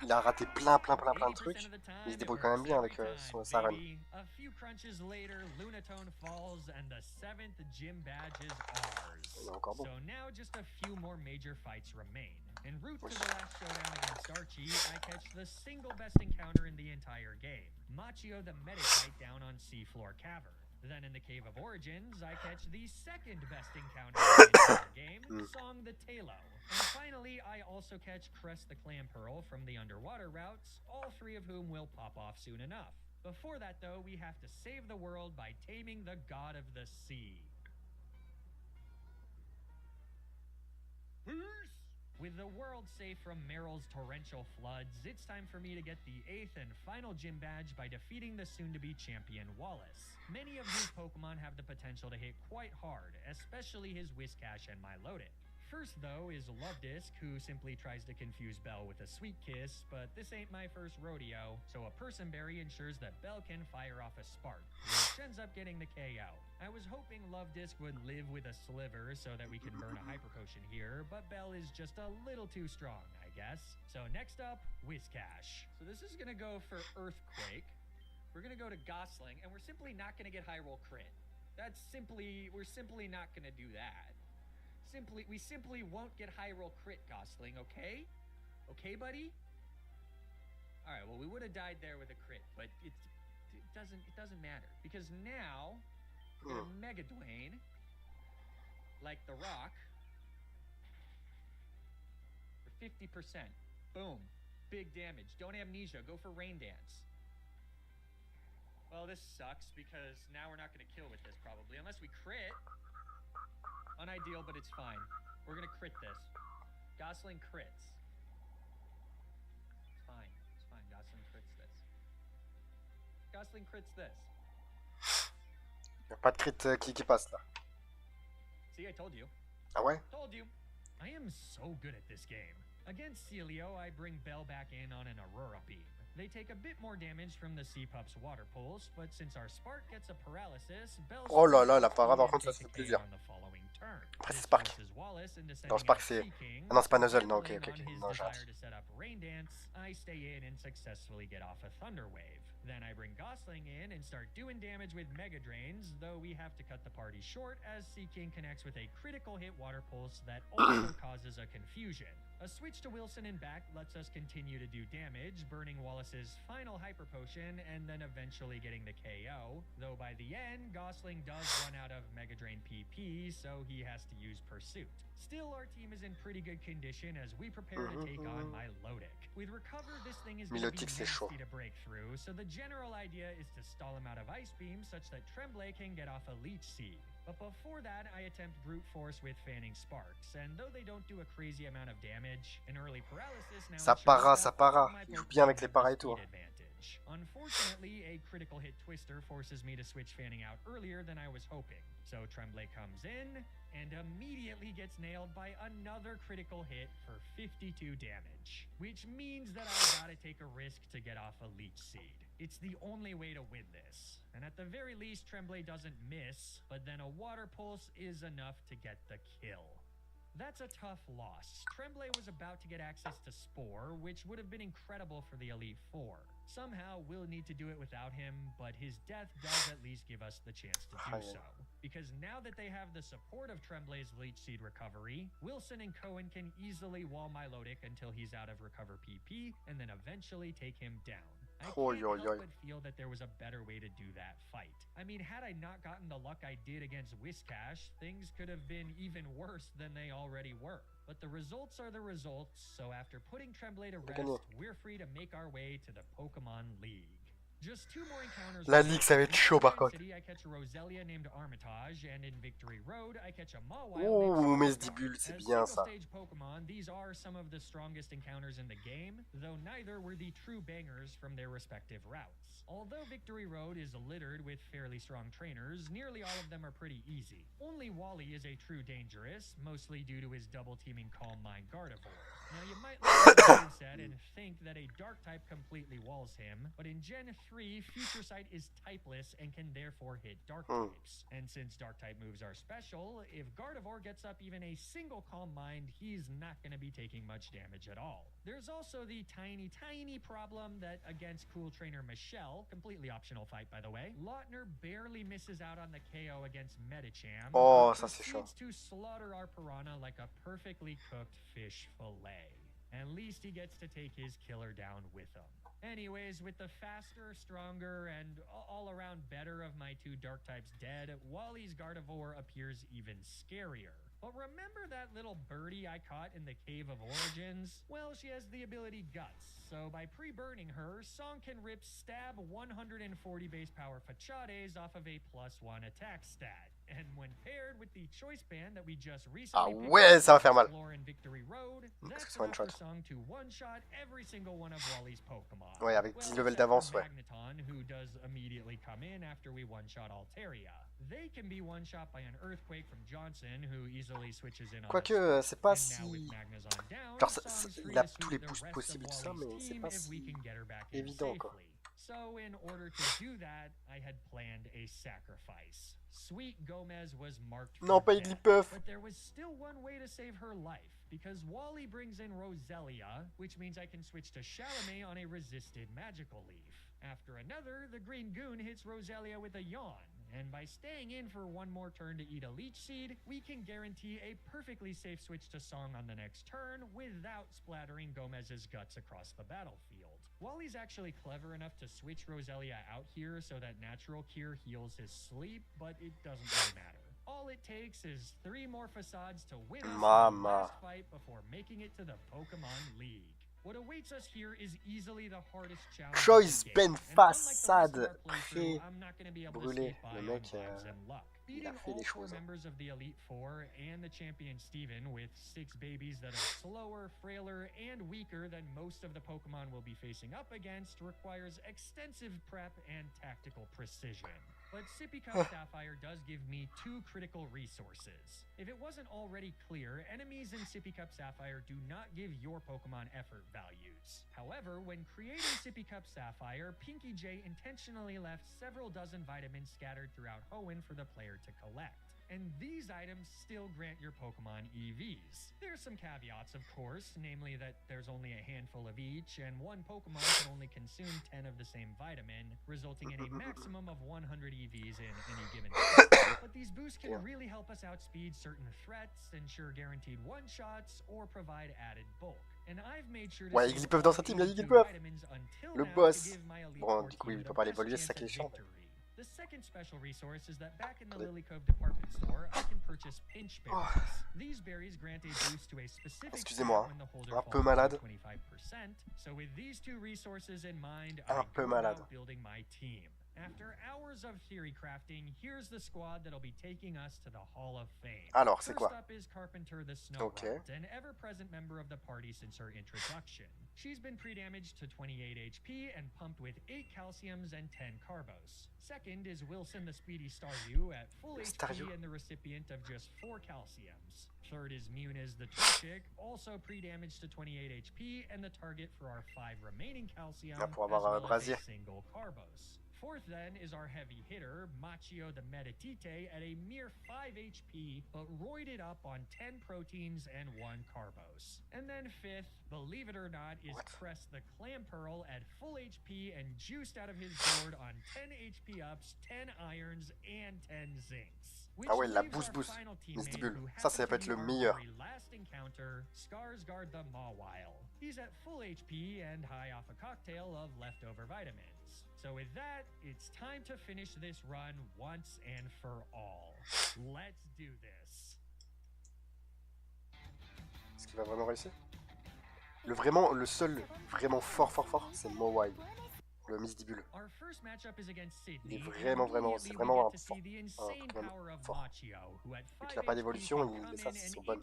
Il a raté plein de trucs. Il se débrouille quand même bien avec sa run. A few crunches later, Lunatone falls and the 7th gym badge is ours. Il est encore bon. So now just a few more major fights remain. En route to the last showdown against Archie, I catch the single best encounter in the entire game. Machio the Medikite down on Seafloor Cavern. Then in the Cave of Origins, I catch the second best encounter in the entire game, Song the Talo. And finally, I also catch Crest the Clam Pearl from the underwater routes, all 3 of whom will pop off soon enough. Before that, though, we have to save the world by taming the god of the sea. Peace! With the world safe from Meryl's torrential floods, it's time for me to get the 8th and final gym badge by defeating the soon-to-be champion Wallace. Many of these Pokemon have the potential to hit quite hard, especially his Whiscash and Milotic. First, though, is Lovedisk, who simply tries to confuse Belle with a sweet kiss, but this ain't my first rodeo, so a Person Berry ensures that Belle can fire off a spark, which ends up getting the KO. I was hoping Lovedisk would live with a sliver so that we can burn a Hyper Potion here, but Belle is just a little too strong, I guess. So next up, Whiscash. So this is gonna go for Earthquake. We're gonna go to Gosling, and we're simply not gonna get high roll crit. We're simply not gonna do that. We simply won't get high roll crit, Gosling, okay? Okay, buddy? Alright, well, we would have died there with a crit, but it doesn't matter. Because now, we're gonna Mega Dwayne, like the Rock, for 50%. Boom. Big damage. Don't amnesia. Go for Rain Dance. Well, this sucks, because now we're not gonna kill with this, probably. Unless we crit. Unideal, but it's fine. We're gonna crit this. Gosling crits. It's fine. It's fine. Gosling crits this. Gosling crits this. Il n'y a pas de crit qui passe là. See, I told you. Ah ouais? Told you. I am so good at this game. Against Celio, I bring Belle back in on an Aurora Beam. They take a bit more damage from the Sea-Pup's Water Pulse, but since our Spark gets a paralysis, Belle's... Oh là là, la para par contre ça se fait plaisir. Après c'est Spark. Non, Spark c'est... Ah non, c'est pas Nuzzle, non, ok. Non, j'ai hâte. I stay in and successfully get off a Thunder Wave. Then I bring Gosling in and start doing damage with Mega Drains, though we have to cut the party short as Seaking connects with a critical hit Water Pulse that also causes a confusion. A switch to Wilson and back lets us continue to do damage, burning Wallace's final Hyper Potion and then eventually getting the KO, though by the end, Gosling does run out of Mega Drain PP, so he has to use Pursuit. Still, our team is in pretty good condition as we prepare to take on Milotic. With Recover, this thing is going to be nasty to break through, so the general idea is to stall him out of Ice Beam such that Tremblay can get off a Leech Seed. But before that, I attempt Brute Force with Fanning Sparks, and though they don't do a crazy amount of damage, an early paralysis now... Ça para. Il joue bien avec les paras et tout. damage. Unfortunately, a critical hit twister forces me to switch fanning out earlier than I was hoping. So Tremblay comes in and immediately gets nailed by another critical hit for 52 damage, which means that I gotta take a risk to get off a Leech Seed. It's the only way to win this, and at the very least Tremblay doesn't miss, but then a Water Pulse is enough to get the kill. That's a tough loss. Tremblay was about to get access to Spore, which would have been incredible for the Elite Four. Somehow, we'll need to do it without him, but his death does at least give us the chance to do so. Because now that they have the support of Tremblay's Leech Seed recovery, Wilson and Cohen can easily wall Milotic until he's out of Recover PP, and then eventually take him down. I can't help but feel that there was a better way to do that fight. I mean, had I not gotten the luck I did against Whiscash, things could have been even worse than they already were. But the results are the results, so after putting Tremblay to rest, we're free to make our way to the Pokemon League. Just 2 more encounters. La Ligue, ça va être chaud par contre. I catch a Roselia named Armitage, and in Victory Road, I catch a Mawile. Ouh, Mesdibule, c'est bien ça. Stage Pokemon, these are some of the strongest encounters in the game, though neither were the true bangers from their respective routes. Although Victory Road is littered with fairly strong trainers, nearly all of them are pretty easy. Only Wally is a true dangerous, mostly due to his double-teaming Calm Mind Gardevoir. Now you might look at the set and think that a Dark type completely walls him, but in Gen 3, Future Sight is typeless and can therefore hit Dark types. And since Dark type moves are special, if Gardevoir gets up even a single Calm Mind, he's not going to be taking much damage at all. There's also the tiny problem that against Cool Trainer Michelle, completely optional fight by the way, Lautner barely misses out on the KO against Medicham. Oh, ça c'est chaud. To slaughter our Piranha like a perfectly cooked fish fillet. At least he gets to take his killer down with him. Anyways, with the faster, stronger, and all-around better of my 2 Dark types dead, Wally's Gardevoir appears even scarier. But remember that little birdie I caught in the Cave of Origins? Well, she has the ability Guts, so by pre-burning her, Song can rip stab 140 base power Fachades off of a +1 attack stat. And when paired with the choice band that we just recently ça va faire mal. In Victory Road, that's enough for Song to one-shot every single one of Wally's Pokemon. Ouais, avec 10 levels d'avance, ouais. Magneton, who does immediately come in after we one-shot Altaria. They can be one-shot by an Earthquake from Johnson, who easily switches in on Quoique, c'est pas si... Genre, il a tous les boosts possibles, tout ça, mais c'est pas si évident, quoi. So, in order to do that, I had planned a sacrifice. Sweet Gomez was marked for death, but there was still one way to save her life, because Wally brings in Roselia, which means I can switch to Chalamet on a resisted Magical Leaf. After another, the Green Goon hits Roselia with a Yawn, and by staying in for one more turn to eat a Leech Seed, we can guarantee a perfectly safe switch to Song on the next turn without splattering Gomez's guts across the battlefield. Wally's actually clever enough to switch Roselia out here so that Natural Cure heals his sleep, but it doesn't really matter. All it takes is 3 more facades to win us the last fight before making it to the Pokemon League. What awaits us here is easily the hardest challenge. Choice Ben façade brûlé. Le mec, il a fait des choses. Members of the Elite Four and the champion Steven with 6 babies that are slower, frailer, and weaker than most of the Pokemon we'll be facing up against requires extensive prep and tactical precision. But Sippy Cup Sapphire does give me 2 critical resources. If it wasn't already clear, enemies in Sippy Cup Sapphire do not give your Pokemon effort values. However, when creating Sippy Cup Sapphire, Pinky J intentionally left several dozen vitamins scattered throughout Hoenn for the player to collect. And these items still grant your Pokemon EVs. There's some caveats, of course, namely that there's only a handful of each, and one Pokemon can only consume 10 of the same vitamin, resulting in a maximum of 100 EVs in any given day. But these boosts can really help us outspeed certain threats, ensure guaranteed one-shots, or provide added bulk. And I've made sure to ils peuvent dans sa team, il a dit qu'ils peuvent. Le boss. Bon, du coup, il peut pas l'évoluer, c'est ça qui est chiant. The second special resource is that back in the Lily Cove department store, I can purchase pinch berries. These berries grant a boost to a specific when the holder falls 25%. So with these 2 resources in mind, I go about building my team. After hours of theory crafting, here's the squad that'll be taking us to the Hall of Fame. Alors, c'est quoi? First up is Carpenter the Snowbolt, an ever-present member of the party since her introduction. She's been pre-damaged to 28 HP and pumped with 8 calciums and 10 carbos. Second is Wilson the Speedy Staryu at full HP and the recipient of just 4 calciums. Third is Muniz the Torchic, also pre-damaged to 28 HP and the target for our 5 remaining calcium, as well as a single carbos. Fourth then is our heavy hitter, Machio the Meditite, at a mere 5 HP, but roided up on 10 proteins and 1 carbos. And then fifth, believe it or not, is Crest the Clam Pearl at full HP and juiced out of his board on 10 HP ups, 10 irons, and 10 zincs. Ah ouais, la boost, Misdibule. Ça peut être le meilleur. Last encounter, Skarsgård the Mawile. He's at full HP and high off a cocktail of leftover vitamins. So with that, it's time to finish this run once and for all. Let's do this. Est-ce qu'il va vraiment réussir? Le seul vraiment fort, c'est Mowai, le Misdibule. Il est vraiment, c'est vraiment un fort. Vu qu'il n'a pas d'évolution, mais ça, c'est son bon.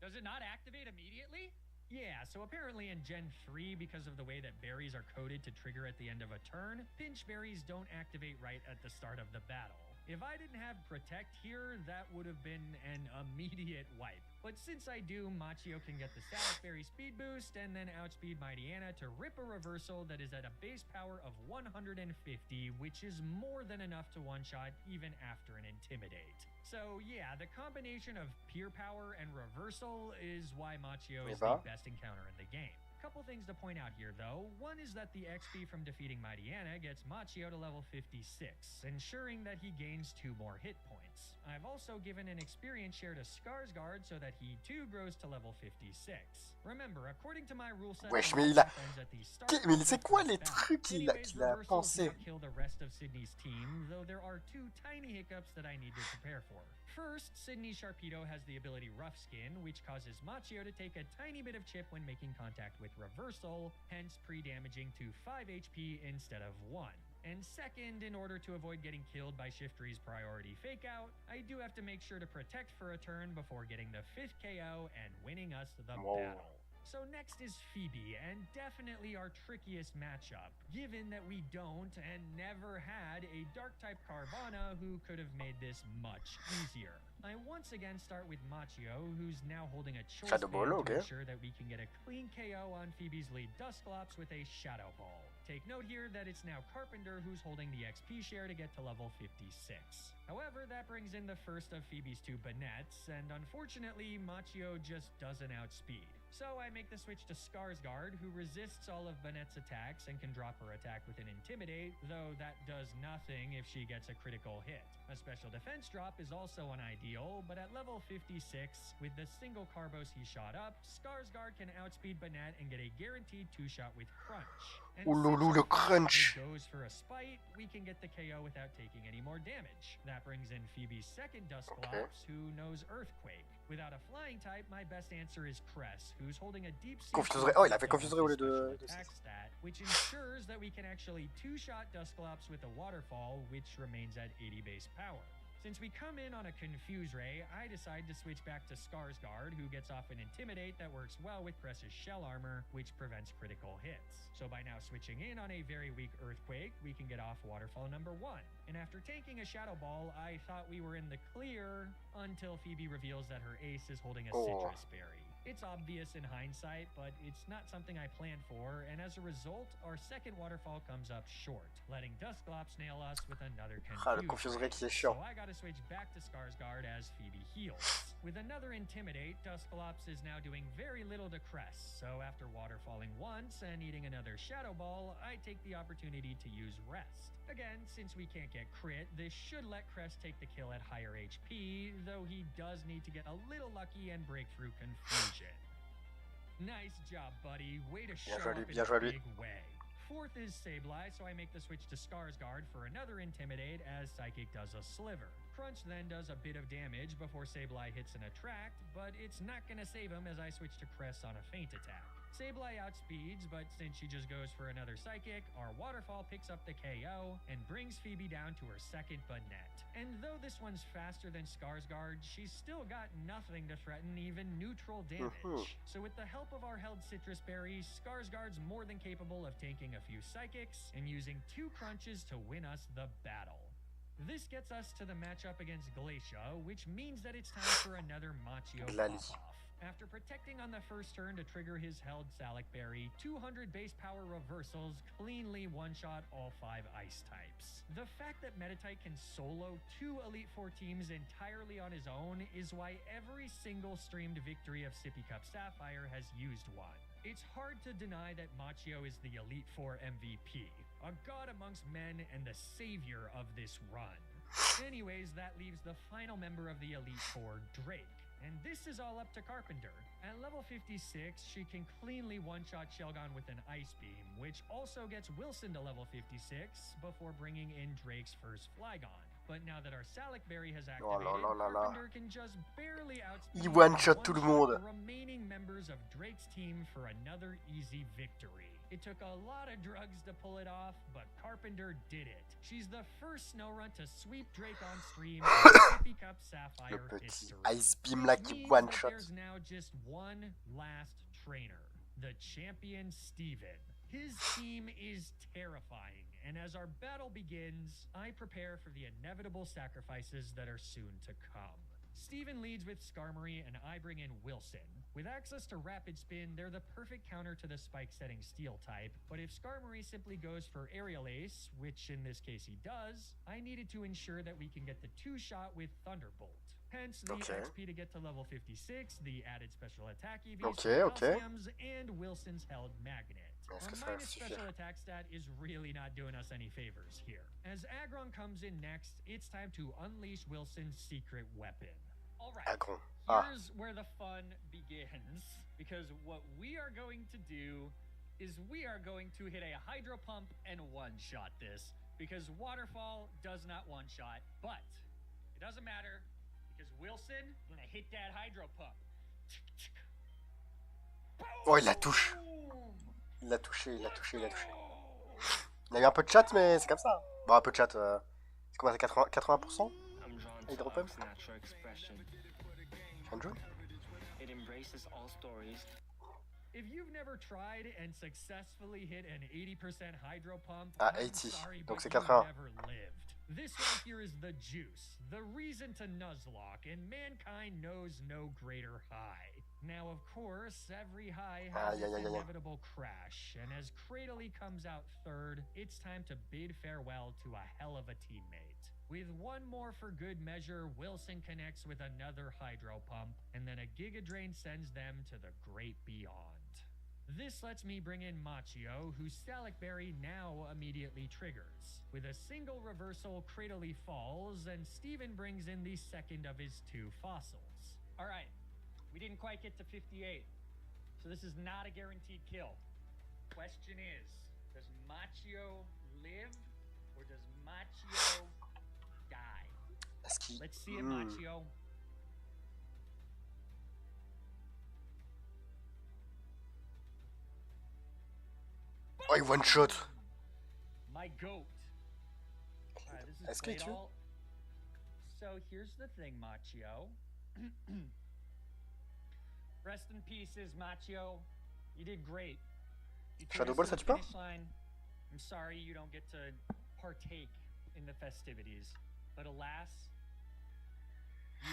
Does it not activate immediately? Yeah, so apparently in Gen 3, because of the way that berries are coded to trigger at the end of a turn, pinch berries don't activate right at the start of the battle. If I didn't have Protect here, that would have been an immediate wipe. But since I do, Machio can get the Salad Berry speed boost and then outspeed Mighty Anna to rip a reversal that is at a base power of 150, which is more than enough to one-shot even after an Intimidate. So yeah, the combination of Peer Power and Reversal is why Machio is the best encounter in the game. Couple things to point out here though. One is that the XP from defeating Mighty Anna gets Machio to level 56, ensuring that he gains 2 more hit points. I've also given an experience share to Skarsgård so that he too grows to level 56. Remember, according to my rule set, wesh, mais c'est quoi les trucs qu'il a pensé? Kill the rest of Sydney's team, though there are 2 tiny hiccups that I need to prepare for. First, Sydney Sharpedo has the ability Rough Skin, which causes Machio to take a tiny bit of chip when making contact with Reversal, hence pre-damaging to 5 HP instead of 1. And second, in order to avoid getting killed by Shiftry's priority fake out, I do have to make sure to protect for a turn before getting the 5th KO and winning us the battle. So next is Phoebe, and definitely our trickiest matchup, given that we don't and never had a Dark-type Carvana who could have made this much easier. I once again start with Machio, who's now holding a choice to ensure that we can get a clean KO on Phoebe's lead Dusclops with a Shadow Ball. Take note here that it's now Carpenter who's holding the XP share to get to level 56. However, that brings in the first of Phoebe's 2 Bannettes, and unfortunately, Machio just doesn't outspeed. So I make the switch to Skarsgård, who resists all of Banette's attacks and can drop her attack with an Intimidate, though that does nothing if she gets a critical hit. A special defense drop is also unideal, but at level 56, with the single Carbos he shot up, Skarsgård can outspeed Banette and get a guaranteed 2-shot with Crunch. And le crunch! Goes for a spite, we can get the KO without taking any more damage. That brings in Phoebe's second Dusclops, who knows Earthquake. Without a flying type, my best answer is Cress, who's holding a deep il a fait Confuserai au lieu de stat, which ensures that we can actually 2-shot Dusclops with a waterfall, which remains at 80 base power. Since we come in on a Confuse Ray, I decide to switch back to Skarsgård, who gets off an Intimidate that works well with Cress's Shell Armor, which prevents critical hits. So by now switching in on a very weak Earthquake, we can get off Waterfall number 1. And after taking a Shadow Ball, I thought we were in the clear, until Phoebe reveals that her ace is holding a Citrus Berry. It's obvious in hindsight, but it's not something I planned for, and as a result, our second waterfall comes up short, letting Dusclops nail us with another Confuse. So I gotta switch back to Skarsgård as Phoebe heals. With another Intimidate, Dusclops is now doing very little to Cress, so after waterfalling once and eating another Shadow Ball, I take the opportunity to use Rest. Again, since we can't get crit, this should let Cress take the kill at higher HP, though he does need to get a little lucky and break through Confusion. Nice job, buddy. Way to show up in a big way. Fourth is Sableye, so I make the switch to Skarsgård for another Intimidate as Psychic does a Sliver. Crunch then does a bit of damage before Sableye hits an attract, but it's not gonna save him as I switch to Cress on a feint attack. Sableye outspeeds, but since she just goes for another Psychic, our Waterfall picks up the KO and brings Phoebe down to her second Banette. And though this one's faster than Skarsgård, she's still got nothing to threaten even neutral damage. So with the help of our held Citrus Berries, Skarsgård's more than capable of taking a few Psychics and using 2 crunches to win us the battle. This gets us to the matchup against Glacia, which means that it's time for another Machio pop-off. After protecting on the first turn to trigger his held Salic Berry, 200 base power reversals cleanly one-shot all 5 ice types. The fact that Meditite can solo 2 Elite Four teams entirely on his own is why every single streamed victory of Sippy Cup Sapphire has used one. It's hard to deny that Machio is the Elite Four MVP, a god amongst men and the savior of this run. Anyways, that leaves the final member of the Elite Four, Drake. And this is all up to Carpenter. At level 56, she can cleanly one-shot Shelgon with an Ice Beam, which also gets Wilson to level 56 before bringing in Drake's first Flygon. But now that our Salic Berry has activated, Carpenter can just barely outspeed the remaining members of Drake's team for another easy victory. It took a lot of drugs to pull it off, but Carpenter did it. She's the first snow run to sweep Drake on stream in Sippy Cup Sapphire history. Ice Beam là qui one shot. There's now just one last trainer, the champion Steven. His team is terrifying, and as our battle begins, I prepare for the inevitable sacrifices that are soon to come. Steven leads with Skarmory, and I bring in Wilson. With access to Rapid Spin, they're the perfect counter to the spike-setting Steel type, but if Skarmory simply goes for Aerial Ace, which in this case he does, I needed to ensure that we can get the 2-shot with Thunderbolt. Hence the XP to get to level 56, the added special attack EVs, and Wilson's held Magnet. Our minus special attack stat is really not doing us any favors here. As Aggron comes in next, it's time to unleash Wilson's secret weapon. Alright, here's where the fun begins, because what we are going to do is we are going to hit a Hydro Pump and one-shot this, because Waterfall does not one-shot, but it doesn't matter, because Wilson is going to hit that Hydro Pump. Oh, il la touche. Il l'a touché, il l'a touché, il l'a touché. Il y a eu un peu de chat, mais c'est comme ça. Bon, un peu de chat, c'est combien, c'est 80% Hydro Pump. If you've never tried and successfully hit an 80% Hydro Pump, ah, 80, donc c'est 80. This right here is the juice, the reason to Nuzlocke, and mankind knows no greater high. Now, of course, every high has its inevitable crash, and as Cradley comes out third, it's time to bid farewell to a hell of a teammate. With one more for good measure, Wilson connects with another Hydro Pump, and then a Giga Drain sends them to the great beyond. This lets me bring in Machio, whose Salic Berry now immediately triggers. With a single reversal, Cradley falls, and Steven brings in the second of his 2 fossils. Alright, we didn't quite get to 58, so this is not a guaranteed kill. Question is, does Machio live, or does Machio die? Let's see it, Machio. Oh, il one shot. My goat. Est-ce que tu... So here's the thing, Machio. Rest in pieces, Machio. You did great. Shadow Ball, ça tue pas? I'm sorry you don't get to partake in the festivities, but alas,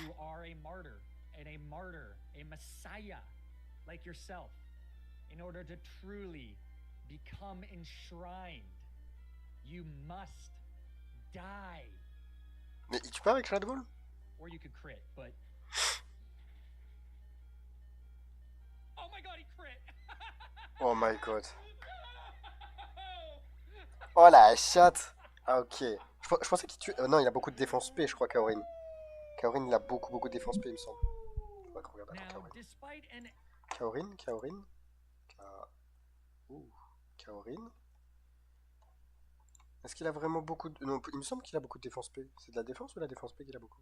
you are a martyr, a messiah like yourself. In order to truly become enshrined, you must die. Mais il tue pas avec Shadow Ball? Or you could crit, but... Oh my god, he crit! Oh my god. Oh la chatte. Ah ok. Je pensais qu'il tue... non, il a beaucoup de défense P, je crois, Kaorin. Kaorin, il a beaucoup de défense P, il me semble. Je crois qu'on regarde Kaorin. Kaorin. Est-ce qu'il a vraiment beaucoup de... Non, il me semble qu'il a beaucoup de défense P. C'est de la défense ou la défense P qu'il a beaucoup?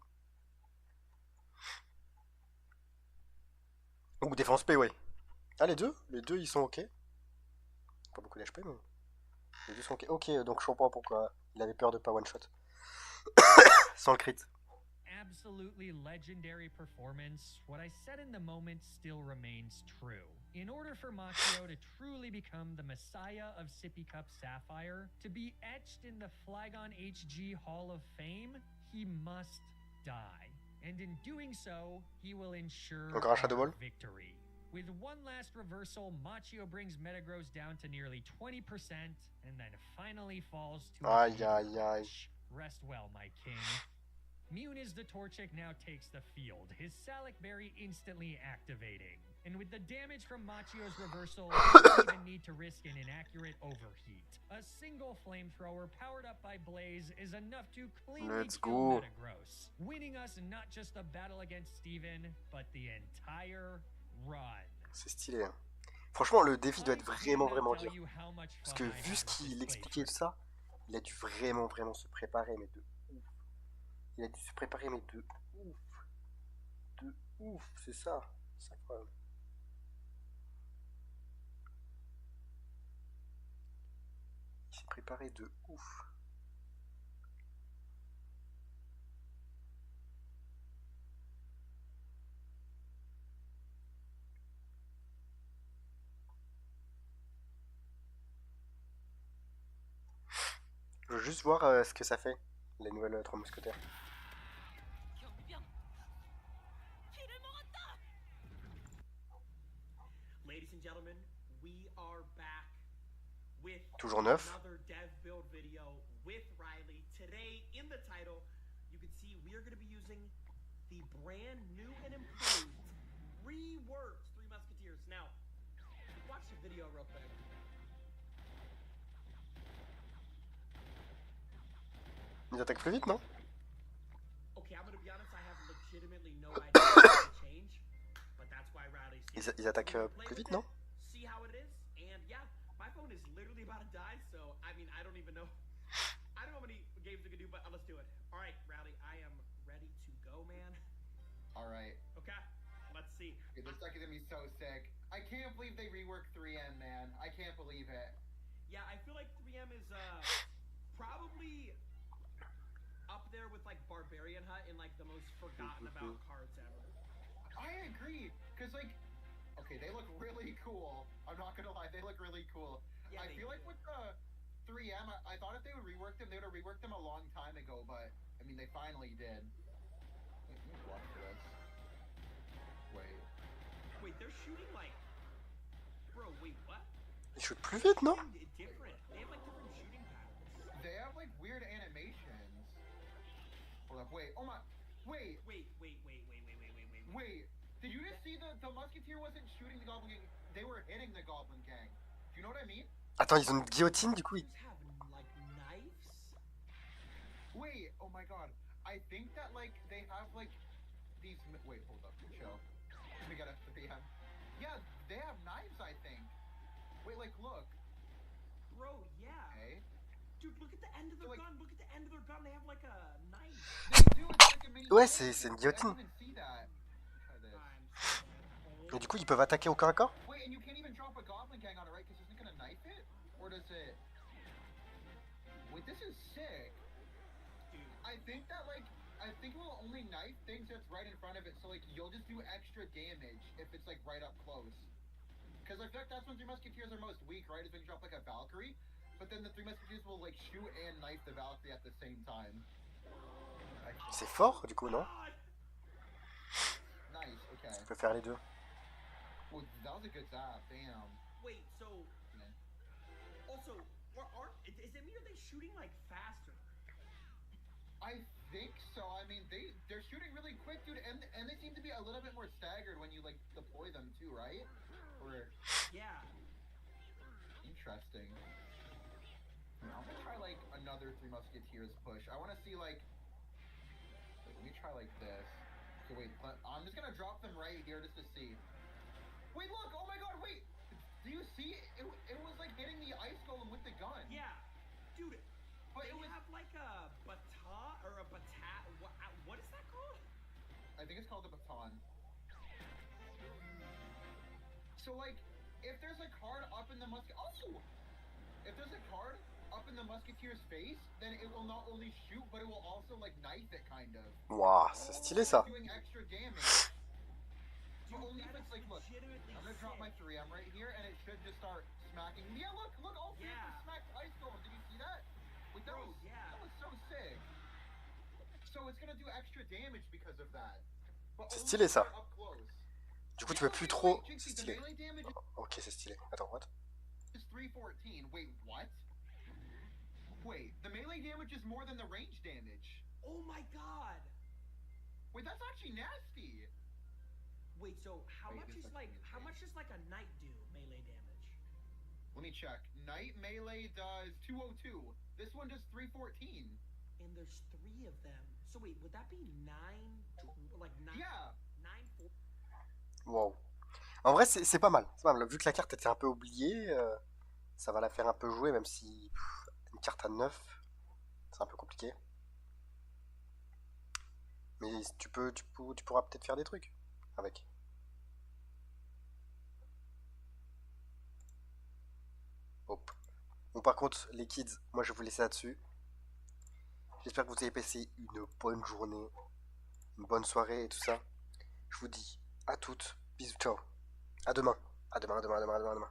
Ou défense P, ouais. Ah, les deux? Les deux, ils sont ok. Pas beaucoup d'HP, mais... Les deux sont ok. Ok, donc je comprends pourquoi il avait peur de pas one-shot. Sans le crit. Absolutely legendary performance, what I said in the moment still remains true. In order for Machio to truly become the messiah of Sippy Cup Sapphire, to be etched in the Flygon HG Hall of Fame, he must die. And in doing so, he will ensure Encore un Shadow Ball. Victory. With one last reversal, Machio brings Metagross down to nearly 20% and then finally falls to Aïe, aïe, aïe. Rest well, my king. Muniz the Torchic now takes the field, his Salic Berry instantly activating. And with the damage from Machio's reversal, he doesn't even need to risk an inaccurate overheat. A single flamethrower powered up by Blaze is enough to cleanly kill Metagross, winning us not just the battle against Steven, but the entire run. C'est stylé. Hein. Franchement, le défi doit être vraiment dur. Parce que vu ce qu'il expliquait de ça, il a dû vraiment se préparer, mais de ouf. Il a dû se préparer, mais de ouf. De ouf, c'est ça. C'est incroyable. Il s'est préparé de ouf. Je veux juste voir ce que ça fait, les nouvelles 3 mousquetaires. Toujours neuf. Ils attaquent plus vite, non? Ils attaquent plus vite, non? Alright. Okay, let's see. Dude, this deck is gonna be so sick. I can't believe they reworked 3M, man. I can't believe it. Yeah, I feel like 3M is probably up there with like Barbarian Hut in like the most forgotten about cards ever. I agree, cause like, okay, they look really cool. I'm not gonna lie, they look really cool. Yeah, I feel like with the 3M, I thought if they would rework them, they would have reworked them a long time ago, but I mean, they finally did. Wait, let me watch this. Wait, they're shooting like, bro. Wait, what? Ils shootent plus vite, non? Different. They have like different shooting patterns. They have like weird animations. Hold up, wait. Oh my. Wait. Did you just see the Musketeer wasn't shooting the Goblin Gang? They were hitting the Goblin Gang. Do you know what I mean? Attends, ils ont une guillotine, du coup. Like knives? Wait. Oh my god. I think that like they have like these. Wait, hold up. Chill. We got a 3M. Yeah, they have knives, I think. Wait, like, look. Bro, yeah. Okay. Dude, look at the end of their gun. Look at the end of their gun. They have like a knife. They do. It's like a mini. Ouais, c'est une guillotine. I didn't see that. Et du coup, ils peuvent attaquer au corps à corps? Wait, and you can't even drop a Goblin Gang on it, right? Because isn't it gonna knife it? Or does it? Wait, this is sick. Dude, I think that like. I think it will only knife things that's right in front of it, so like you'll just do extra damage if it's like right up close. Because I feel like that's when 3 Musketeers are most weak, right? Is when you drop like a Valkyrie, but then the 3 Musketeers will like shoot and knife the Valkyrie at the same time. C'est fort, du coup, non? Nice, okay. Ça peut faire les deux. Well, that was a good zap, damn. Wait, so... Also, is it me or are they shooting like faster? I think so. I mean, they're shooting really quick, dude, and they seem to be a little bit more staggered when you like deploy them too, right? Or yeah. Interesting. I'm gonna try like another 3 Musketeers push. I want to see like. Wait, let me try like this. Okay, wait. I'm just gonna drop them right here just to see. Wait, look! Oh my God! Wait. Do you see? It was like hitting the ice golem with the gun. Yeah, dude. it was have like a baton or a batat. What is that called? I think it's called a baton. So like, if there's a card up in the if there's a card up in the musketeer's face, then it will not only shoot, but it will also like knife it kind of. Waouh, c'est stylé ça. Doing extra damage. But only if it's like, look, I'm gonna drop my 3M right here, and it should just start smacking. Yeah, look, all three of them smacked ice golem. Did you see that? Wait, that was so sick. So it's gonna do extra damage because of that. C'est stylé ça. Du coup, tu peux plus trop. C'est stylé. Oh, ok, c'est stylé. Attends, what? 314. Wait, what? Wait, the melee damage is more than the range damage. Oh my god. Wait, that's actually nasty. Wait, so how much does like a knight do melee damage? Let me check. Knight melee does 202. This one does 314. And there's 3 of them. So wait, would that be 9? Like 9? Yeah. 9. Wow. En vrai, c'est pas mal. C'est pas mal. Vu que la carte était un peu oubliée, ça va la faire un peu jouer, même si une carte à 9, c'est un peu compliqué. Mais tu pourras peut-être faire des trucs avec. Hop. Bon, par contre, les kids, moi je vais vous laisser là-dessus. J'espère que vous avez passé une bonne journée, une bonne soirée et tout ça. Je vous dis à toutes. Bisous, ciao. À demain. À demain.